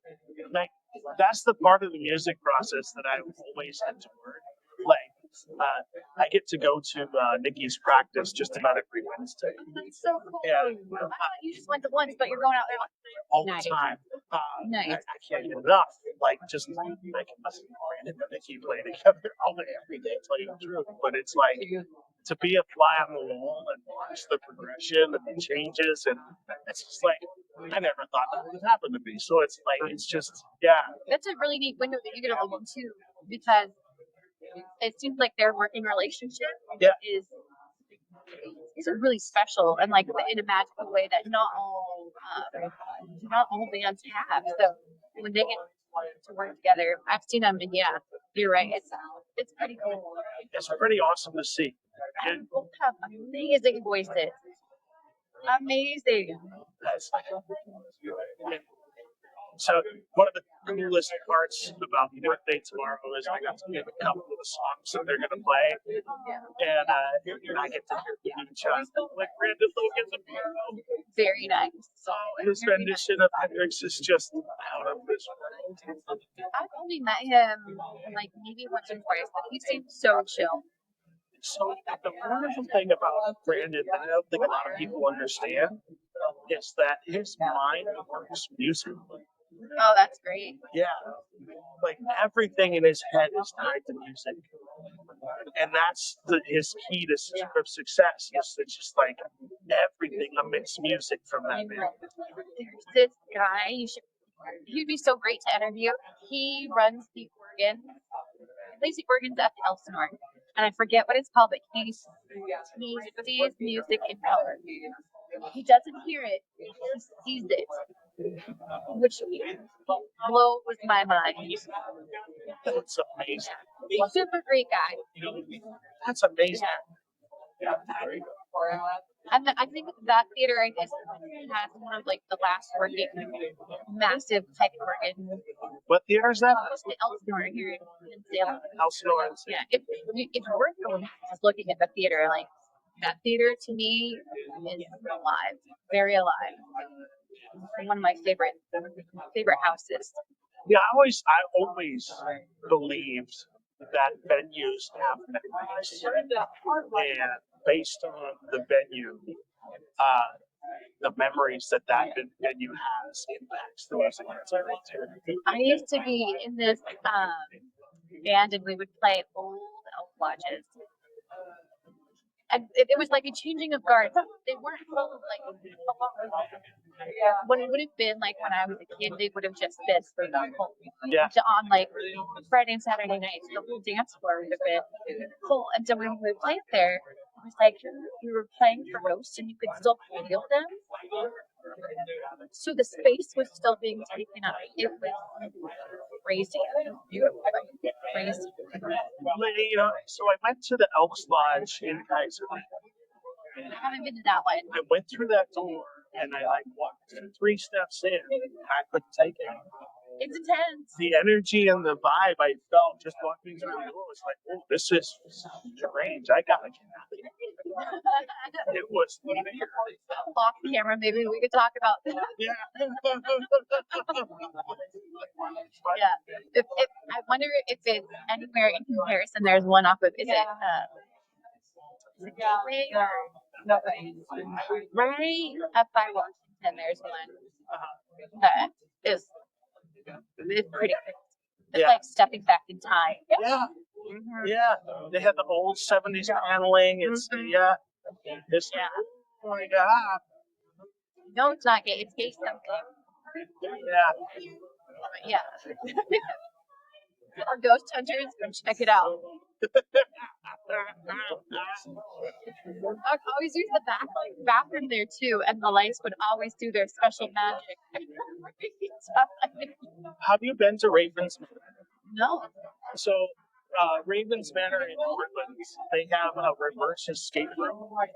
Like that's the part of the music process that I've always enjoyed. Like I get to go to Nikki's practice just about every Wednesday. That's so cool. Yeah. I thought you just went to once, but you're going out there all nice. The time. Nice. I can't get enough. Like just like us and Nikki play together all day, every day. Tell you the truth, but it's like to be a fly on the wall and watch the progression and the changes, and it's just like I never thought that would happen to me. So it's like, it's just, yeah. That's a really neat window that you get to look into because it seems like their working relationship Yeah. is really special and like in a magical way that not all bands have. So when they get to work together, I've seen them, and yeah, you're right. It's pretty cool. It's pretty awesome to see. And both have amazing voices. Amazing. That's, so one of the coolest parts about the birthday tomorrow is I got to pick a couple of the songs that they're going to play, and I get to hear Amy Shutz-Berry, like Brandon Logan's a piano. Very nice. So his rendition of Hendrix is just out of this world. I've only met him like maybe once or twice, but he seems so chill. So the wonderful thing about Brandon that I don't think a lot of people understand is that his mind works musically. Oh, that's great. Yeah, like everything in his head is tied to music, and that's his key to success. Is it's just like everything amidst music from that man. There's this guy. He'd be so great to interview. He runs the organ. He plays the organs at the Elsinore, and I forget what it's called, but he sees music in color. He doesn't hear it; he sees it, which blows my mind. That's amazing. Super great guy. That's amazing. And I think that theater has one of like the last working massive type organ. What theater is that? It's the Elsinore here in Salem. Elsinore. Yeah, if we're going just looking at the theater, like that theater to me is alive, very alive. One of my favorite houses. Yeah, I always believed that venues have memories, and based on the venue, the memories that venue has impacts the music that's too. I used to be in this band, and we would play old elf lodges. And it was like a changing of guards. They weren't full of like what it would have been like when I was a kid. They would have just been full. Yeah. On like Friday and Saturday nights, the whole dance floor would have been full. And so when we played there, it was like we were playing for ghosts, and you could still feel them. So the space was still being taken up. It was crazy. Crazy. You know, so I went to the Elks Lodge in Kaiser. I haven't been to that one. I went through that door and I like walked 3 steps in. I couldn't take it. It's intense. The energy and the vibe I felt just walking through the door was like, oh, this is strange. I gotta get out of here. It was weird. Off camera, maybe we could talk about that. Yeah. Yeah. I wonder if it's anywhere in comparison. There's one off of, is it Gateway or right up by Washington? There's one that is pretty good. It's like stepping back in time. Yeah. Yeah. They had the old 70s paneling. It's It's oh my god. No, it's not gay. It's gay something. Yeah. But yeah. Or Ghost Hunters, go check it out. I always use the bathroom there too, and the lights would always do their special magic. Have you been to Ravens? No. So, Ravens Manor in Portland, they have a reverse escape room where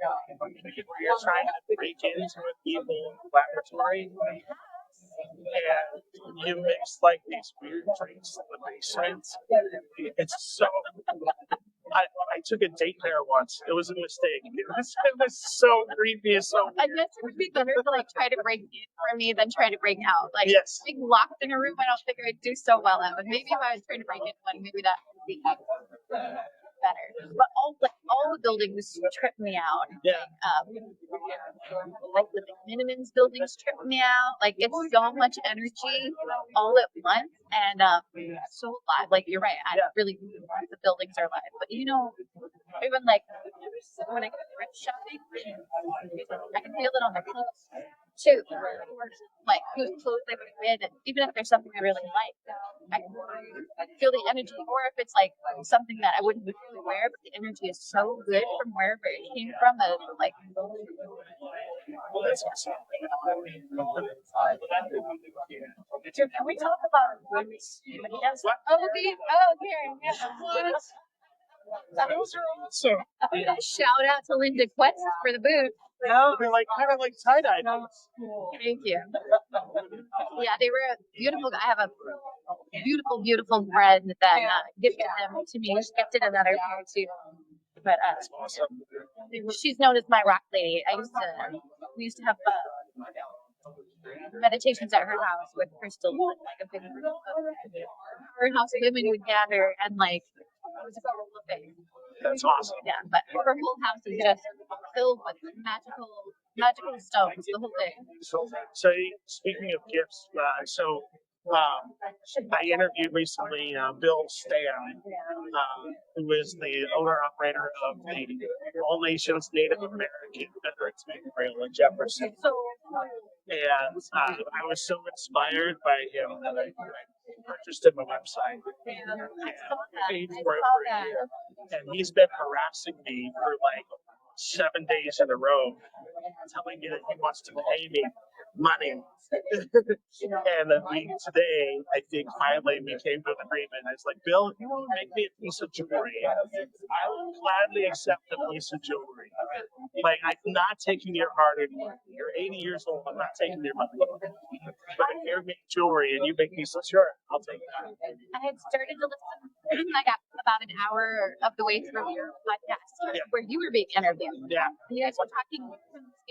you're trying to break into an evil laboratory. And you mix like these weird drinks in the basement. It's so. I took a date there once. It was a mistake. It was so creepy. So. I guess it would be better to like try to break in for me than try to break out. Like yes. Being locked in a room, I don't think I'd do so well at. But maybe if I was trying to break in one, maybe that would be better. But all the buildings trip me out. Yeah. Like the McMiniman's buildings trip me out. Like it's so much energy all at once, and so alive. Like you're right. I really the buildings are alive. But you know, even like when I go thrift shopping, I can feel it on my clothes. to like whose clothes they would wear, and even if there's something I really like, I feel the energy. Or if it's like something that I wouldn't really wear, but the energy is so good from wherever it came from that like. So can we talk about women's? Yes. Oh, here. Those are awesome. Shout out to Linda Quest for the boot. No, they're like kind of like tie-dye. Thank you. Yeah, they were beautiful. I have a beautiful friend that gifted them to me. She gifted another pair too. But she's known as my rock lady. We used to have meditations at her house with crystals, like a big group of her house women would gather and like it was a beautiful thing. That's awesome. Yeah, but her whole house is just filled with magical stones, the whole thing. So speaking of gifts, I interviewed recently Bill Stan, who is the owner-operator of the All Nations Native American Veterans Memorial in Jefferson. And I was so inspired by him that I purchased him a website. And paid for it for a year. And he's been harassing me for like 7 days in a row, telling me that he wants to pay me money. And today, I think finally we came to an agreement. I was like, Bill, if you want to make me a piece of jewelry, I will gladly accept a piece of jewelry. Like, I'm not taking your heart anymore. You're 80 years old. I'm not taking your money. But if you're making jewelry and you make me so sure, I'll take that. I had started to listen. I got about an hour of the way through your podcast where you were being interviewed. Yeah. And you guys were talking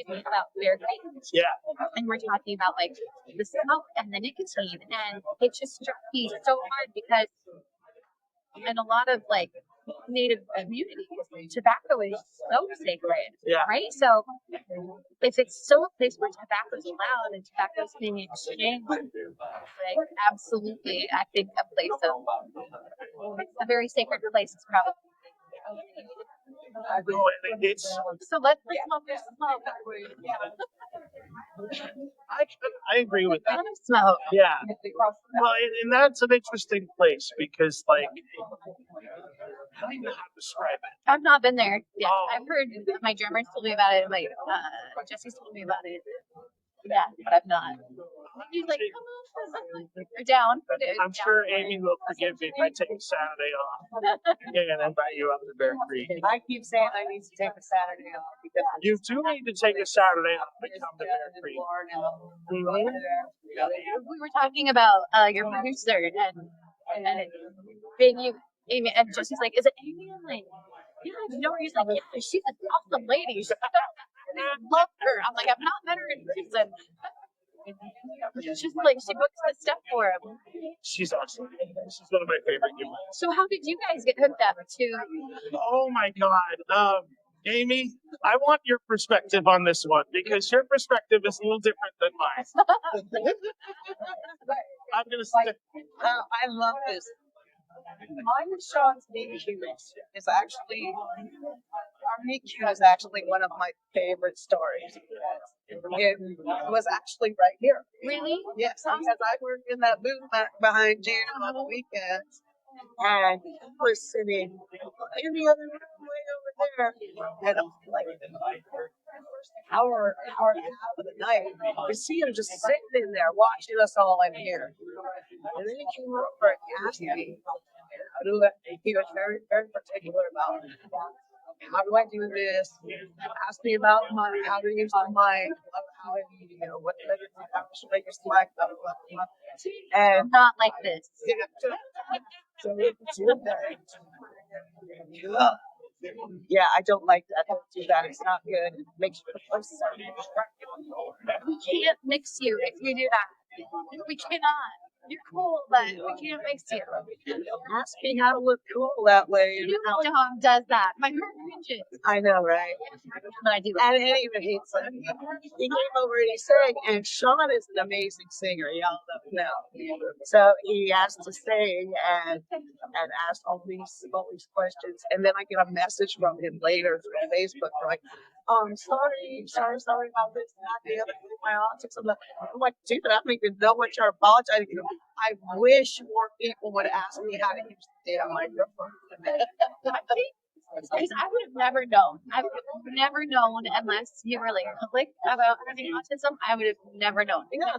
about Bear Creek. Yeah. And we're talking about like the smoke and the nicotine, and it just struck me so hard because in a lot of like Native communities, tobacco is so sacred, right? So if it's still a place where tobacco is allowed and tobacco is being exchanged, like absolutely, I think a very sacred place is probably. So let's smoke this smoke. I agree with that. Smoke. Yeah. Well, and that's an interesting place because, like, I don't even know how to describe it. I've not been there yet. I've heard my drummers told me about it. Like Jesse's told me about it. Yeah, but I've not. He's like, come on, we're down. I'm sure Amy will forgive me if I take a Saturday off and invite you up to Bear Creek. I keep saying I need to take a Saturday off because you do need to take a Saturday off and come to Bear Creek. We were talking about your producer and being you, Amy, and Jesse's like, is it Amy? I'm like, yeah, you know her. He's like, yeah, she's an awesome lady. She's I love her. I'm like, I've not met her in person. She's like, she books the stuff for him. She's awesome. She's one of my favorite humans. So how did you guys get hooked up to? Oh my God. Amy, I want your perspective on this one because your perspective is a little different than mine. I'm going to say. I love this. Mine and Sean's meet-cute is actually, our meet-cute is actually one of my favorite stories. It was actually right here. Really? Yes, because I worked in that booth back behind you on the weekends, and he was sitting in the other room way over there, and like hour and a half of the night, you see him just sitting in there watching us all in here. And then he came over and asked me how do he was very, very particular about how do I do this? Ask me about how to use the mic, how what should I use the mic, blah, blah, blah. And not like this. Yeah, I don't like that. Don't do that. It's not good. It makes you We can't mix you if you do that. We cannot. You're cool, but we can't mix you. Ask me how to look cool that way. And You how, dog does that. My heart cringes. I know, right? But I do. And even he said, he came over and he sang, and Sean is an amazing singer, y'all don't know. So he asked to sing and asked all these questions, and then I get a message from him later through Facebook, like, sorry about this, not the other thing, my autism. I'm like, dude, I don't even know what you're apologizing for. I wish more people would ask me how to use the damn microphone. I think because I would have never known. I would have never known unless you were like public about having autism. I would have never known. Yeah.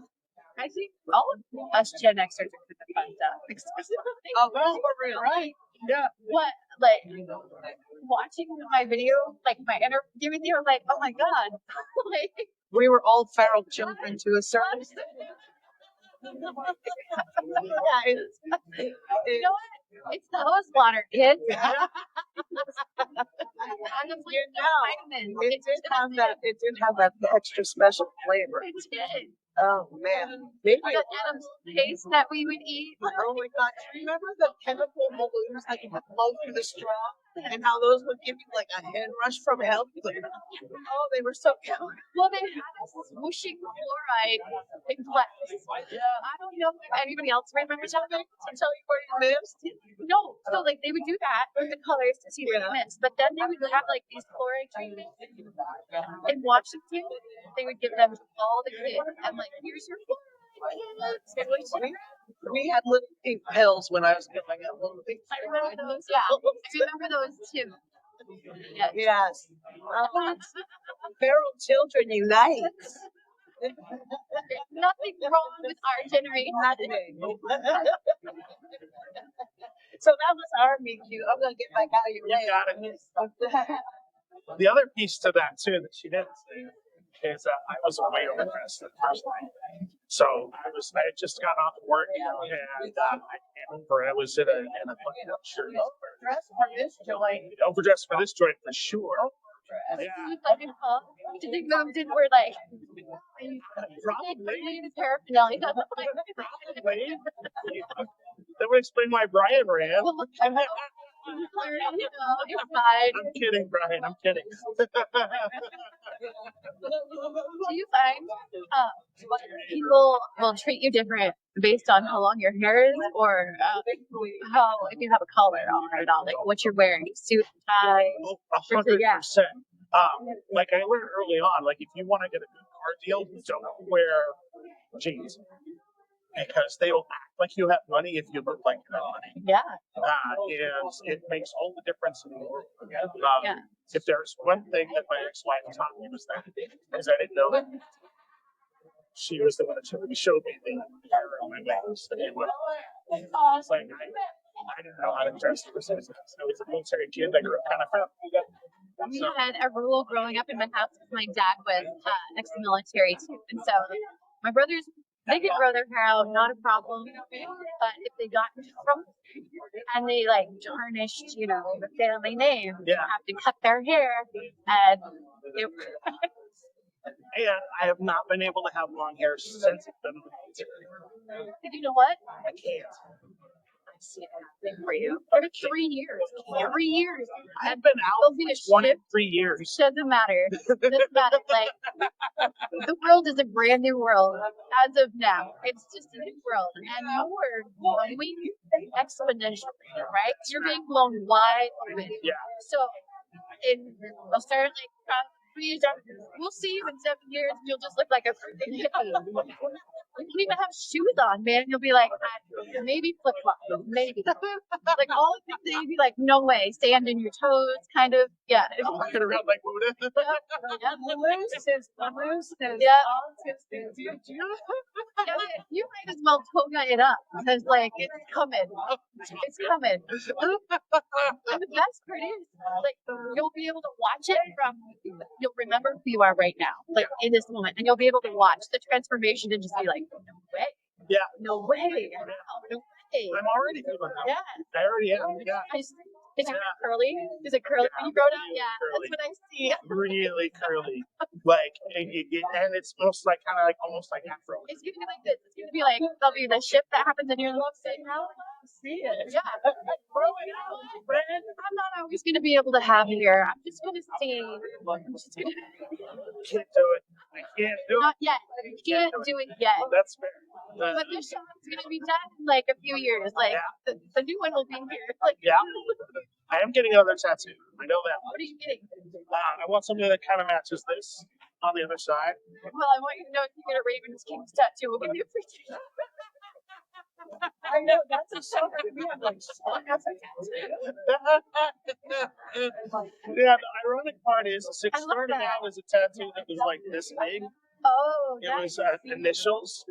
I think all of us Gen Xers are kind of fucked up. Oh, well, for real. Right. Yeah. What, like, watching my video, like my interview with you, I'm like, oh my god, like, We were all feral children to a certain extent. Yeah, you know what? It's the hose water, kids. Honestly, You no know, vitamins. it did have that extra special flavor. It did. Oh man, maybe. The edible paste that we would eat. Oh my god! Remember the chemical balloons that you would blow through the straw, and how those would give you like a head rush from hell? Oh, they were so cute. Well, they had us swooshing fluoride in class. I don't know if anybody else remembers that. To tell you where you missed. No, so like they would do that with the colors to see where you missed, but then they would have like these fluoride treatments in Washington. They would give them to all the kids and like, here's your fluoride. We had little pink pills when I was growing up. Little pink I remember those. Yeah, I remember those too. Yeah. Yes. Feral children unite. Nothing wrong with our generation. Nothing. So that was our meet cute. I'm gonna get back out of your You way. got it. The other piece to that too that she didn't say is that I was way overdressed the first night. So I had just got off work and I came over. I was in a button-up shirt. Dress for this joint. Overdressed for this joint for sure. Yeah, Like, did they moved and were like, probably. the paraphernalia? Probably. That would explain why Brian ran. You're fine. I'm kidding, Brian. I'm kidding. Do you find people will treat you different based on how long your hair is, or how if you have a collar on or not, like what you're wearing, suit, tie? 100%. Yeah. Like I learned early on, like if you want to get a good car deal, don't wear jeans because they will act like you have money if you look like you have money. Yeah. And it makes all the difference in the world. Yeah. If there's one thing that my ex-wife taught me was that is I didn't know that she was the one that showed me the hair on my waist. And it was like I didn't know how to dress for since I was a military kid that grew up kind of fat. We had a rule growing up in my house because my dad was ex-military too, and so my brothers, they could grow their hair out, not a problem. But if they got in trouble and they like tarnished, you know, the family name, they have to cut their hair, and it. And I have not been able to have long hair since I've been in the military. You know what? I can't. I see it happening for you. For 3 years. 3 years. I've been out for 23 years. Doesn't matter. Doesn't matter. Like, the world is a brand new world as of now. It's just a new world, and you're growing exponentially, right? You're being blown wide open. Yeah. So, we'll start like 3 years after. We'll see you in 7 years, and you'll just look like a freaking hippie. You don't even have shoes on, man. You'll be like, maybe flip flop, maybe. Like all of the things, you'd be like, no way, stand in your toes, kind of. Yeah. Walking around like Buddha. Yeah. You might as well toga it up because, like, it's coming. It's coming. And the best part is, like, you'll be able to watch it you'll remember who you are right now, like in this moment, and you'll be able to watch the transformation and just be like, no way. Yeah. No way. No way. Hey. I'm already doing that. Yeah. I already am. Yeah. Is it curly? Is it curly when you grow it out? Yeah, that's what I see. Really curly. Like, and it's almost like kind of like almost like Afro. It's gonna be like this. It's gonna be like there'll be the shift that happens in your life. Now I see it. Yeah. I'm not always gonna be able to have hair. I'm just gonna see. Can't do it. I can't do it. Not yet. Can't do it yet. That's fair. But this shot's gonna be done in like a few years. Like the new one will be here. Like Yeah. I am getting another tattoo. I know that. what are you getting? I want something that kind of matches this on the other side. Well, I want you to know if you get a Ravens Kings tattoo, we'll give you a free t-shirt. I know that's a shocker. We have like Yeah, the ironic part is, it I love started that. out as a tattoo that was like this big. Oh, It nice. was initials,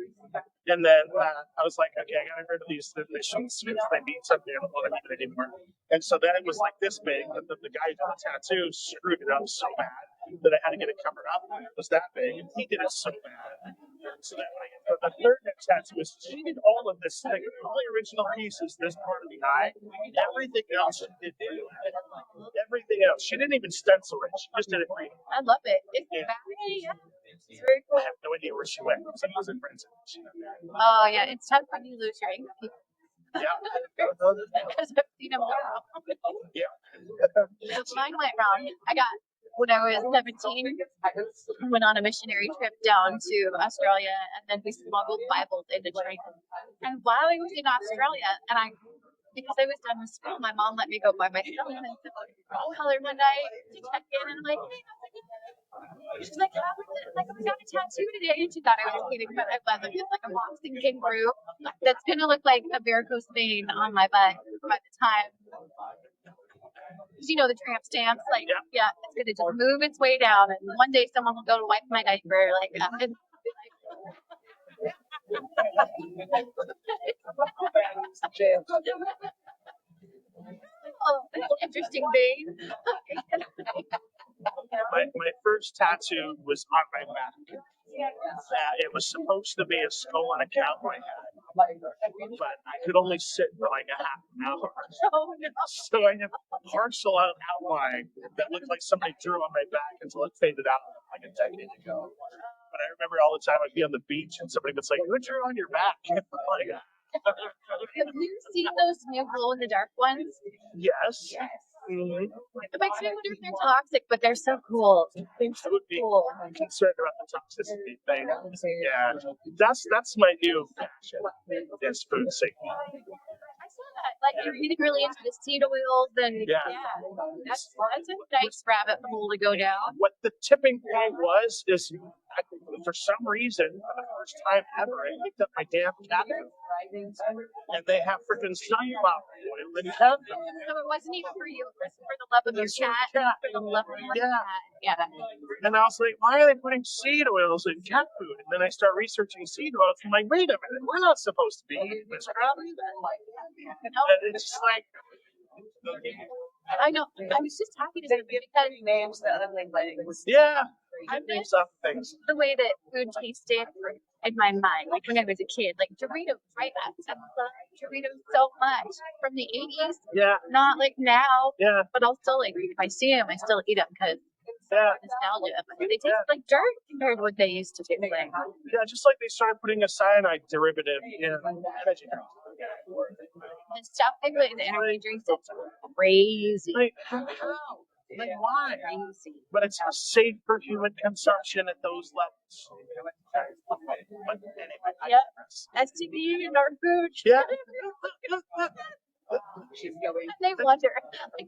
and then I was like, okay, I gotta rid of these initials because they mean something. I don't want to keep it anymore. And so then it was like this big, but the guy who did the tattoo screwed it up so bad that I had to get it covered up. It was that big, and he did it so bad. So that but the third tattoo is she did all of this thing. The only original piece is this part of the eye. Everything else she did. Everything else. She didn't even stencil it. She just did it right. I love it. It's Yeah. yeah. It's very cool. I have no idea where she went. So I was in Princeton. Oh yeah, it's tough when you lose your ink. Yeah. Because I've seen them go wrong. Yeah. Mine went wrong. I got when I was 17, went on a missionary trip down to Australia, and then we smuggled Bibles into China. And while I was in Australia, because I was done with school, my mom let me go by myself, and I said, "I'll color one night to check in," and I'm like, "Hey." She's like, "How was it?" Like, "I got a tattoo today," and she thought I was kidding, but I wasn't. It's like a boxing kangaroo that's gonna look like a varicose vein on my butt by the time. You know the tramp stamps, like yeah, it's gonna just move its way down, and one day someone will go to wipe my diaper, like and oh, interesting vein. My first tattoo was on my back. It was supposed to be a skull and a cowboy hat, but I could only sit for like a half an hour. Oh no. So I have partial outline that looked like somebody drew on my back until it faded out like a decade ago. But I remember all the time I'd be on the beach and somebody would say, "Who drew on your back?" Like, Have you seen those new glow in the dark ones? yes. Yes. Mm-hmm. It makes me wonder if they're toxic, but they're so cool. They're I so would be cool. concerned about the toxicity thing. Yeah, that's my new passion. Is food safety. I saw that. Like you're getting really into the seed oils, and Yeah. that's a nice rabbit hole to go down. What the tipping point was is, for some reason, for the first time ever, I picked up my damn cat food, and they have freaking sunflower oil in cat food. So it wasn't even for you. It was for the love of your It's for the cat. cat. For the love of your Yeah. cat. Yeah. And I was like, why are they putting seed oils in cat food? And then I start researching seed oils. I'm like, wait a minute, we're not supposed to be eating this crap. And it's just like, I know. I was just talking to somebody because names the ugly things. yeah, I give me miss some things. the way that food tasted in my mind, like when I was a kid, like Doritos, right? I love Doritos so much from the 80s. Yeah, Not like now, yeah, but I'll still like if I see them, I still eat them because yeah. nostalgia. But they taste like dirt compared to what they used to taste like. Yeah, just like they started putting a cyanide derivative in energy drinks. The stuff they put in the energy drinks is crazy. Like, how? Like, why? But it's safe for human consumption at those levels. But anyway, I Yep. digress. STD in our food. Yeah. And they wonder. Like,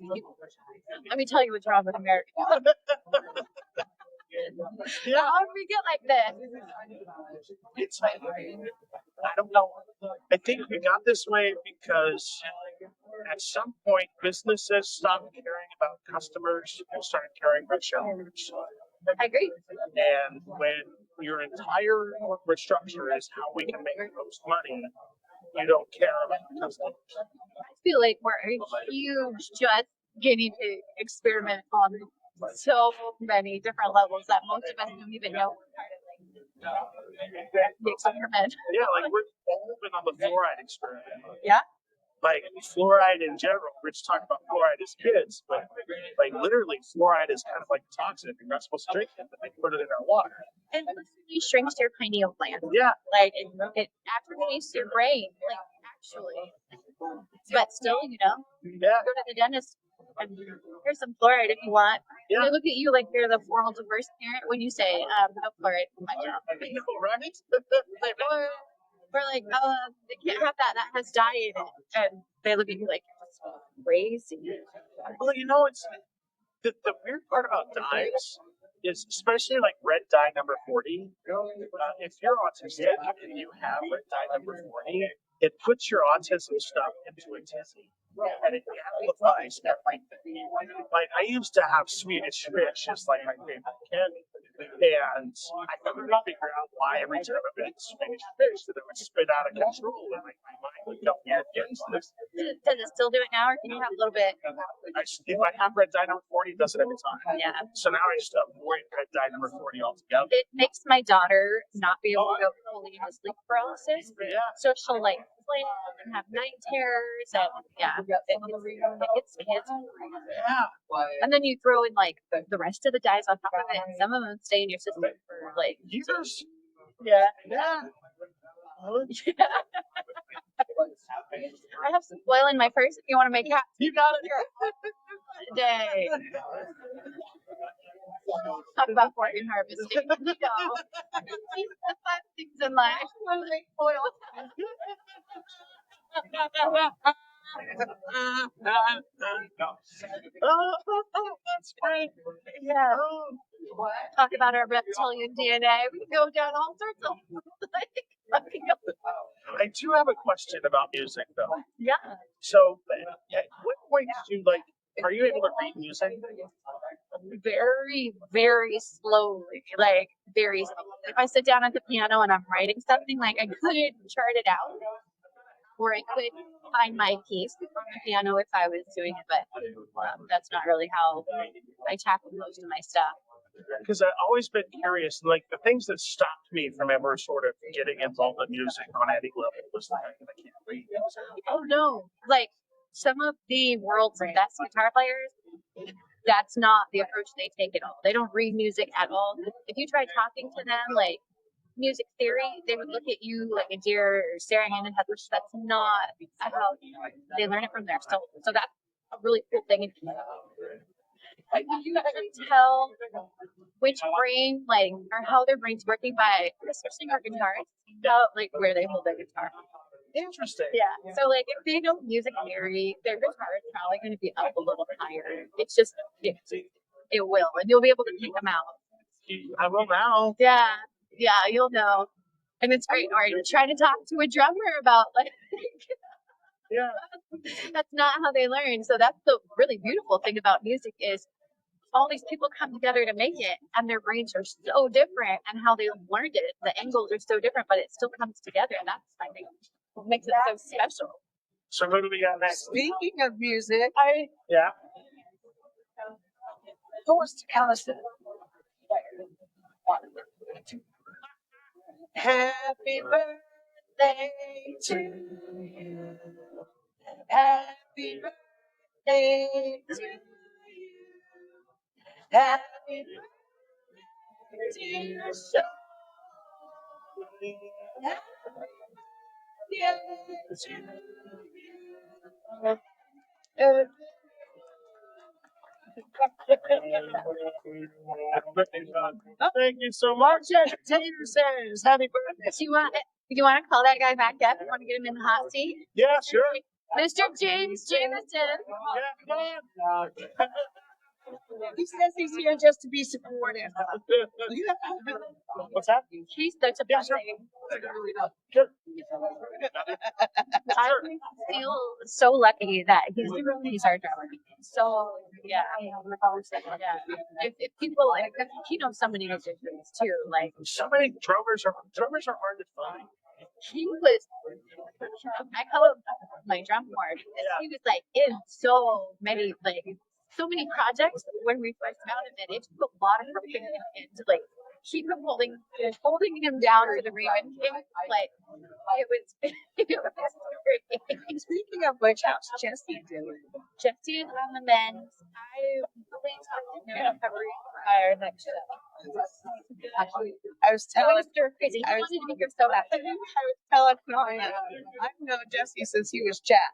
let me tell you what's wrong with America. Yeah. How did we get like this? It's, I don't know. I think we got this way because at some point businesses stopped caring about customers and started caring about shareholders. I agree. And when your entire corporate structure is how we can make the most money, you don't care about the customers. I feel like we're huge just getting to experiment on so many different levels that most of us don't even know. Makes up your head. Yeah, like we're all been on the fluoride experiment. Yeah. Like fluoride in general, we're just talking about fluoride as kids, but like literally fluoride is kind of like toxic. You're not supposed to drink it, but they put it in our water. It literally shrinks your pineal gland. Yeah. Like it atrophies your brain. Like actually. But still, you know, Yeah. go to the dentist and here's some fluoride if you want. Yeah. They look at you like you're the world's worst parent when you say, no fluoride for my child. I know, right? Like, or like, they can't have that. That has dye in it. And they look at you like you're crazy. Well, you know, it's the weird part about dyes is especially like red dye number 40. If you're autistic and you have red dye number 40, it puts your autism stuff into a tizzy. And it amplifies everything. Like I used to have Swedish fish as like my favorite candy. And I couldn't figure out why every time I made Swedish fish that it would spit out of control and like my mind would go, yeah, yes, this. Does it still do it now, or can you have a little bit? If I have red dye number 40, it does it every time. Yeah. So now I just avoid red dye number 40 altogether. It makes my daughter not be able to go fully into sleep paralysis. Yeah. So she'll like plan and have night terrors, and yeah, it gets kids. Yeah. And then you throw in like the rest of the dyes on top of it, and some of them stay in your system for like Years. yeah. Yeah. I have some oil in my purse if you want to make hats You got it. today. Talk about organ harvesting. You know, the fun things in life. Oil. That's great. Yeah. Talk about our reptilian DNA. We can go down all sorts of like, I do have a question about music, though. yeah. So, at what point did you like? Are you able to read music? Very, very slowly. Like very slowly. If I sit down at the piano and I'm writing something, like I could chart it out, or I could find my piece on the piano if I was doing it, but that's not really how I tackle most of my stuff. Because I've always been curious, and like the things that stopped me from ever sort of getting involved in music on any level was the fact that I can't read music. Oh no, like some of the world's best guitar players, that's not the approach they take at all. They don't read music at all. If you try talking to them like music theory, they would look at you like a deer staring into heaven. That's not how they learn it from their soul. So that's a really cool thing. Like you can tell which brain, like, or how their brain's working by, especially our guitarists, how, like, where they hold their guitar. Interesting. Yeah. So, like, if they know music theory, their guitar is probably going to be up a little higher. It's just, it will, and you'll be able to pick them out. I will now. Yeah. Yeah, you'll know. And it's great. Or try to talk to a drummer about, like, Yeah. that's not how they learn. So that's the really beautiful thing about music is all these people come together to make it, and their brains are so different, and how they learned it, the angles are so different, but it still comes together. And that's, I think, what makes it so special. So who do we got next? Speaking of music, Yeah. who was to Allison? Happy birthday to you. Happy birthday to you. Happy birthday to you. Thank you so much. Taylor says, happy birthday. Do you want to call that guy back up? You want to get him in the hot seat? Yeah, sure. Mr. James Jameson. Yeah, come on. He says he's here just to be supportive. What's that? He's such a Yeah, sure. blessing. I feel so lucky that he's our drummer. So yeah. If people, if he knows so many musicians too, like So many drummers are hard to find. he was. I call him my drum board. He was like in so many projects when we first found him, and it took a lot of work to like keep him holding him down for the Raven King. Like it was, it was great. Speaking of which, how's Jesse doing? Jesse is on the mend. I believe in February for our next show. Actually, I was I telling was stir crazy. I I was- wanted to be here so bad. Colin, I've known Jesse since he was Jack.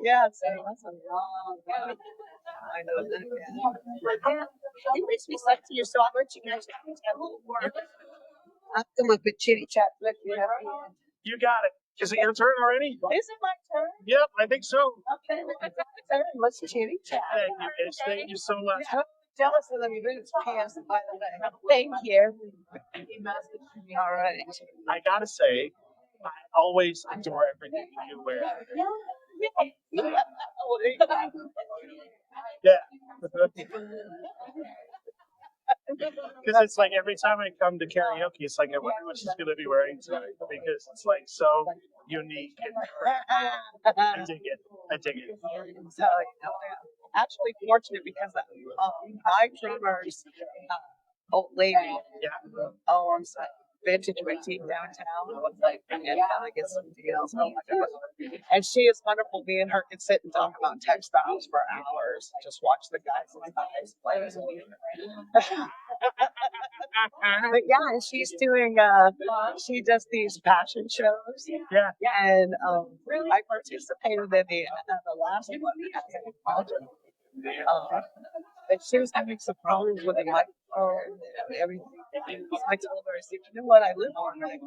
Yeah, so that's a long time. I know that. Yeah. It makes me sexy, so I'll let you guys have a little more. I'll come up with chitty chat. You got it. Is it your turn already? Is it my turn? Yep, I think so. Okay, well, it's my turn. Let's chitty chat. Thank you, Ish. Thank you so much. I'm jealous of them boots pants, by the way. Thank you. All right. I gotta say, I always adore everything you wear. Yeah. Because it's like every time I come to karaoke, it's like I wonder what she's gonna be wearing tonight because it's like so unique and I dig it. I dig it. So, actually fortunate because my drummer's old lady Yeah. owns a vintage boutique downtown. And I get some deals. Oh my God. And she is wonderful. Me and her can sit and talk about textiles for hours. Just watch the guys and guys play. But yeah, and she's doing she does these fashion shows. Yeah. And I participated in the last one. But she was having some problems with the microphone and everything. So I told her, I said, you know what, I live on my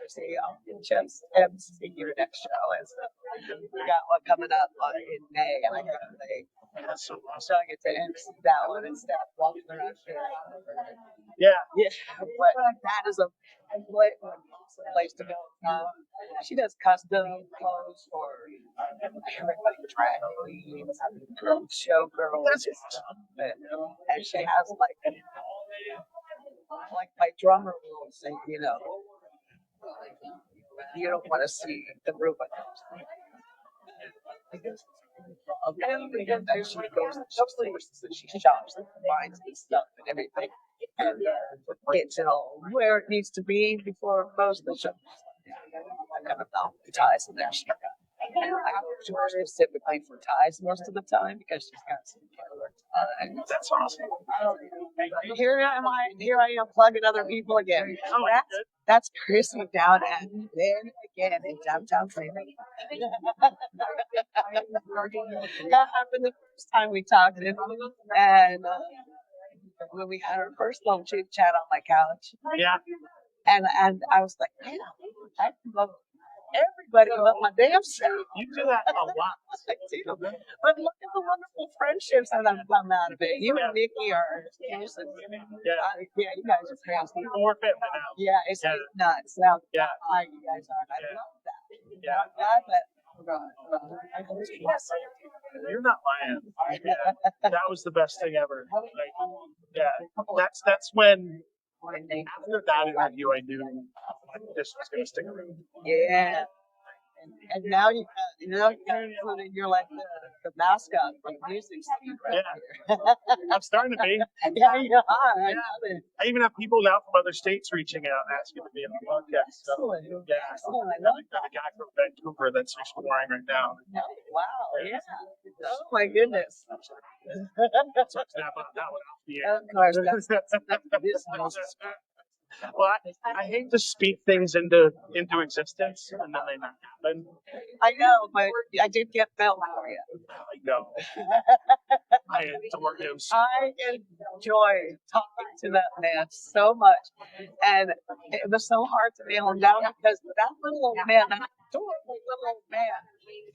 see, just MC your next show. And so we got one coming up in May, and I got to say, That's so so I get to MC that one instead of walking around here. Yeah. Yeah, but that is a great one, awesome place to go. She does custom clothes for everybody, drag queens, showgirls, and stuff. And she has like my drummer will say, you don't want to see the room. And then she goes to stores and she shops and finds and stuff and everything. And gets it all where it needs to be before most of the shows. I kind of know the ties in there. Georgia is typically for ties most of the time because she's got some killer ties. That's awesome. Here I am plugging other people again. Oh, That's Chrissy down at then again in downtown Cleveland. That happened the first time we talked, and when we had our first little chit chat on my couch. Yeah. And I was like, man, I love everybody but my damn self. You do that a lot. I do. But look at the wonderful friendships that I've come out of it. You and Nikki are awesome. Yeah. Yeah, you guys are crazy. More family now. Yeah, it's Yeah. nuts. Now, Yeah. how you guys are. I Yeah. love that. Yeah. God, but You're not lying. Yeah. That was the best thing ever. Like, yeah. That's when after that interview I knew this was gonna stick around. yeah. And now you're like the mascot for the music scene right Yeah. I'm starting to be. Yeah, you are. I Yeah. love it. I even have people now from other states reaching out and asking to be on the podcast. So, Excellent. yeah. Excellent. I I love got a guy from Vancouver that's exploring right now. that. Wow. Yeah. Oh my goodness. So snap on that one off the air. Of course, that's Well, I hate to speak things into existence and then they not happen. I know, but I did get Mel for you. I know. I adore him. I enjoy talking to that man so much. And it was so hard to nail him down because that little old man, that adorable little old man,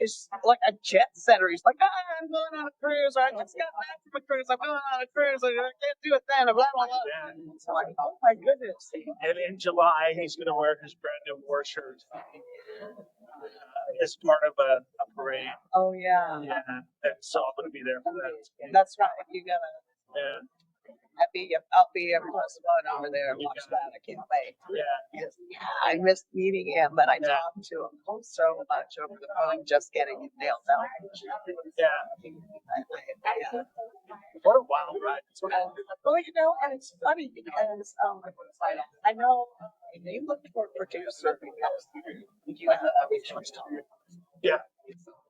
is like a jet setter. He's like, I'm going on a cruise, or I just got back from a cruise, I'm going on a cruise, and I can't do it then, blah, blah, blah. Yeah. It's like, oh my goodness. And in July, he's going to wear his brand new war shirt as part of a parade. Oh, yeah. Yeah. And so I'm going to be there for that. That's right. You gotta. Yeah. I'll be a plus one over there and watch that. I can't wait. Yeah. Yes. I missed meeting him, but I Yeah. talked to him so much over the phone, just getting it nailed down. Yeah. Yeah. What a wild ride. Well, and it's funny because I know you look for a producer because you have issues talking. Yeah.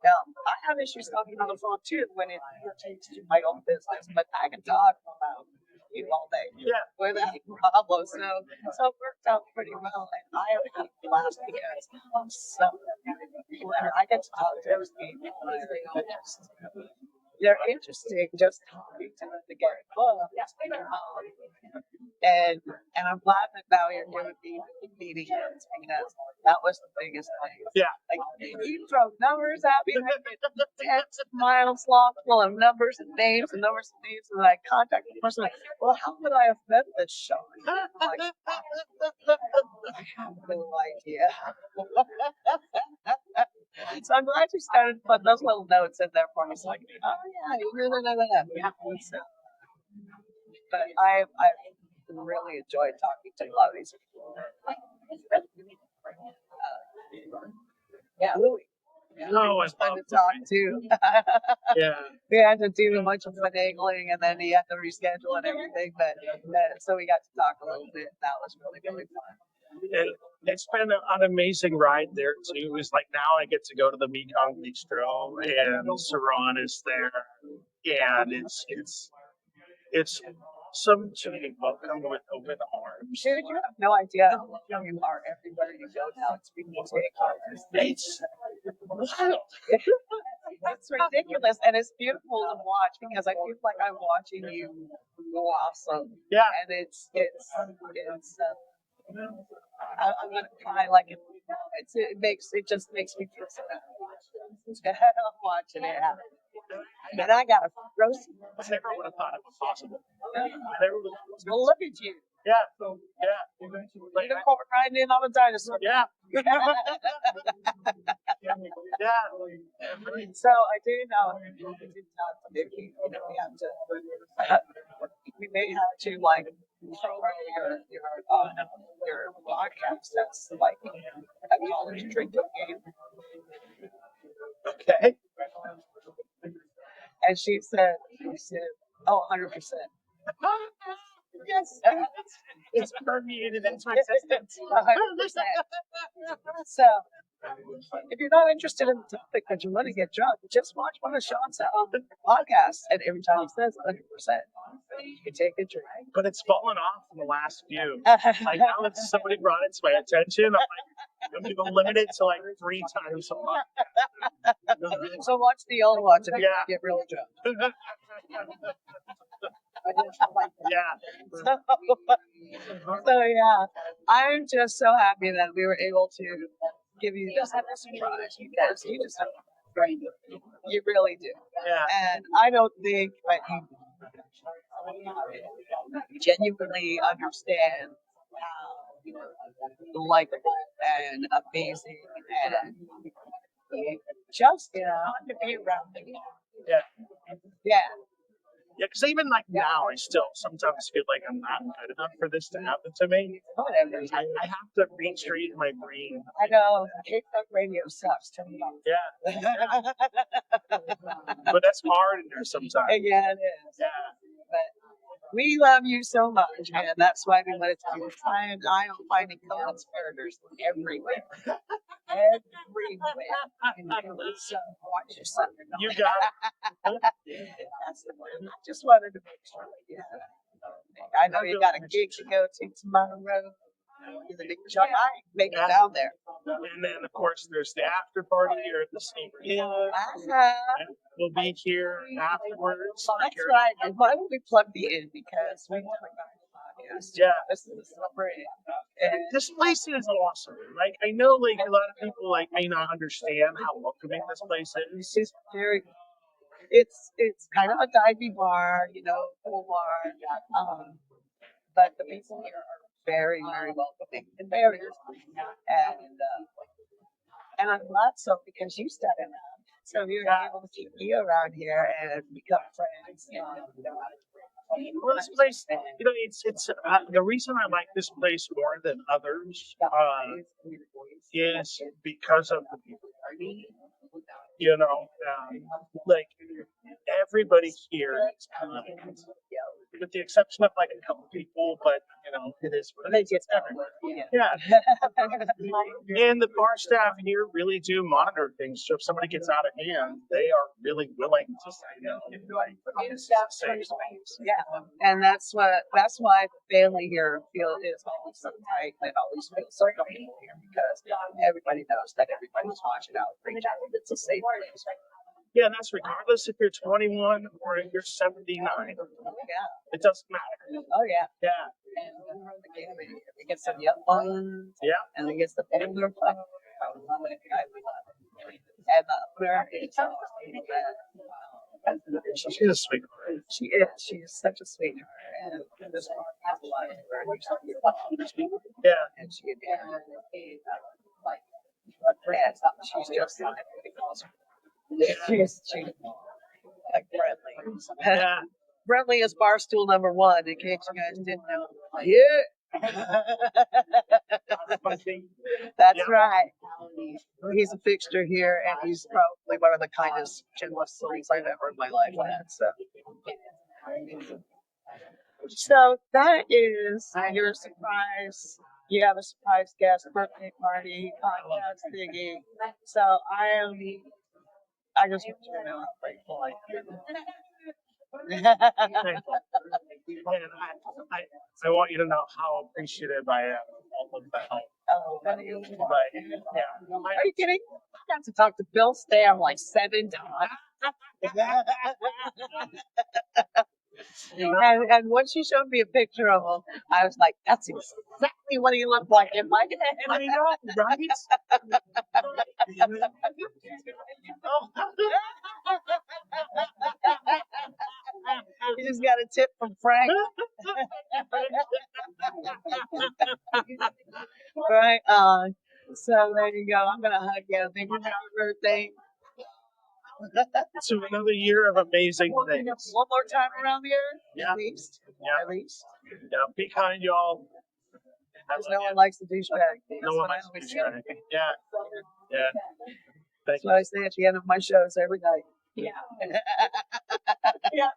I have issues talking on the phone too when it pertains to my own business, but I can talk about you all day Yeah. without problem. So it worked out pretty well, and I have had a blast because I get to talk to those people. They're interesting just talking to them to get booked. And I'm glad that now you're doing the meetings because that was the biggest thing. Yeah. Like you throw numbers at me, I get 10 miles long full of numbers and names, and I contact the person like, well, how would I have met this Sean? Like, I have no idea. So I'm glad you started putting those little notes in there for me. It's like, oh yeah, you really know that. Yeah. So, but I've really enjoyed talking to a lot of these people. Yeah, Louis. Yeah, No, it's fun to talk to. Yeah. We had to do a bunch of finagling, and then he had to reschedule and everything. But so we got to talk a little bit. That was really really fun. And it's been an amazing ride there too. It's like now I get to go to the Mekong Bistro and Saran is there, and it's some to be welcomed with open arms. Dude, you have no idea how you are everywhere you go now. It's people take It's wild. It's ridiculous, and it's beautiful to watch because I feel like I'm watching you blossom. Yeah. And it's I'm gonna cry like it just makes me feel so good. I'm watching it happen. And I got a roast. I never would have thought it was possible. I never would have. Well, look at you. Yeah. Yeah. Like, Unicorn riding in on a dinosaur. yeah. Yeah. So I do know we did talk to Nikki. We may have to like program your podcast that's like a college drinking game. Okay. And she said, oh, 100%. Yes. It's permeated into existence. 100%. So, if you're not interested in the topic but you want to get drunk, just watch one of Sean's podcasts, and every time he says 100%, you take a drink. But it's fallen off in the last few. Like now that somebody brought it to my attention, I'm like, I'm gonna limit it to like 3 times a month. So watch the old ones and Yeah. get really drunk. Yeah. So yeah, I'm just so happy that we were able to give you this surprise because you just have great. You really do. Yeah. And I don't think that you genuinely understand how likable and amazing and just fun to be around. Yeah. Yeah. Yeah, because even like now, I still sometimes feel like I'm not good enough for this to happen to me. Whatever. I have to retrain my brain. I know. K-Talk radio sucks. Turn it off. Yeah. But that's hard in there sometimes. Yeah, it is. Yeah. But we love you so much, and that's why we wanted to do time. I am finding co-conspirators everywhere. Everywhere. So watch your son. You got it. That's the one. I just wanted to make sure. Yeah. I know you got a gig to go to tomorrow. You're the big Chuck. I make it down there. And then, of course, there's the after party here at the Sneaker Inn. Uh-huh. We'll be here afterwards. That's right. And why don't we plug the inn? Because we talk about podcast. Yeah. This is the summer inn. This place is awesome. Like, I know, like, a lot of people, like, may not understand how welcoming this place is. It's very. It's kind of a divey bar, full bar. But the people here are very, very welcoming and very, and I'm glad so because you started out. So we were able to be around here and become friends. Well, this place, it's the reason I like this place more than others is because of the people. Like everybody here is kind, with the exception of like a couple people, but it is what it is. It's everywhere. Yeah. And the bar staff here really do monitor things. So if somebody gets out of hand, they are really willing to say, this is a safe space. Yeah, and that's why the family here is always so tight. It always feels so comfortable here because everybody knows that everybody's watching out for each other. It's a safe place. Yeah, and that's regardless if you're 21 or if you're 79. Yeah. It doesn't matter. Oh yeah. Yeah. And we're in the gaming. We get some young ones. Yeah. And we get some older folks. I love it. I love it. And America is She's a sweetheart. She is. She is such a sweetheart. And this part has a lot of her. Yeah. And she like she's just like she's like Bradley. Yeah. Bradley is barstool number 1 in case you guys didn't know. Yeah. That's right. He's a fixture here, and he's probably one of the kindest, gentlest souls I've ever in my life had. So that is your surprise. You have a surprise guest birthday party podcast thingy. So I just want you to know how grateful I am. And I want you to know how appreciative I am of all of the help. Oh, are you Yeah. kidding? I got to talk to Bill Stam like 7 times. And when she showed me a picture of him, I was like, that's exactly what he looked like in my head. I know, right? You just got a tip from Frank. Right on. So there you go. I'm gonna hug you. Thank you for your birthday. To another year of amazing things. One more time around here, Yeah. at least. Yeah. At least. Yeah. Be kind, y'all. Because no one likes the douchebag. No one likes to be shy. Yeah. Yeah. Thank That's what I say at the end of my shows every night. Yeah. Yeah.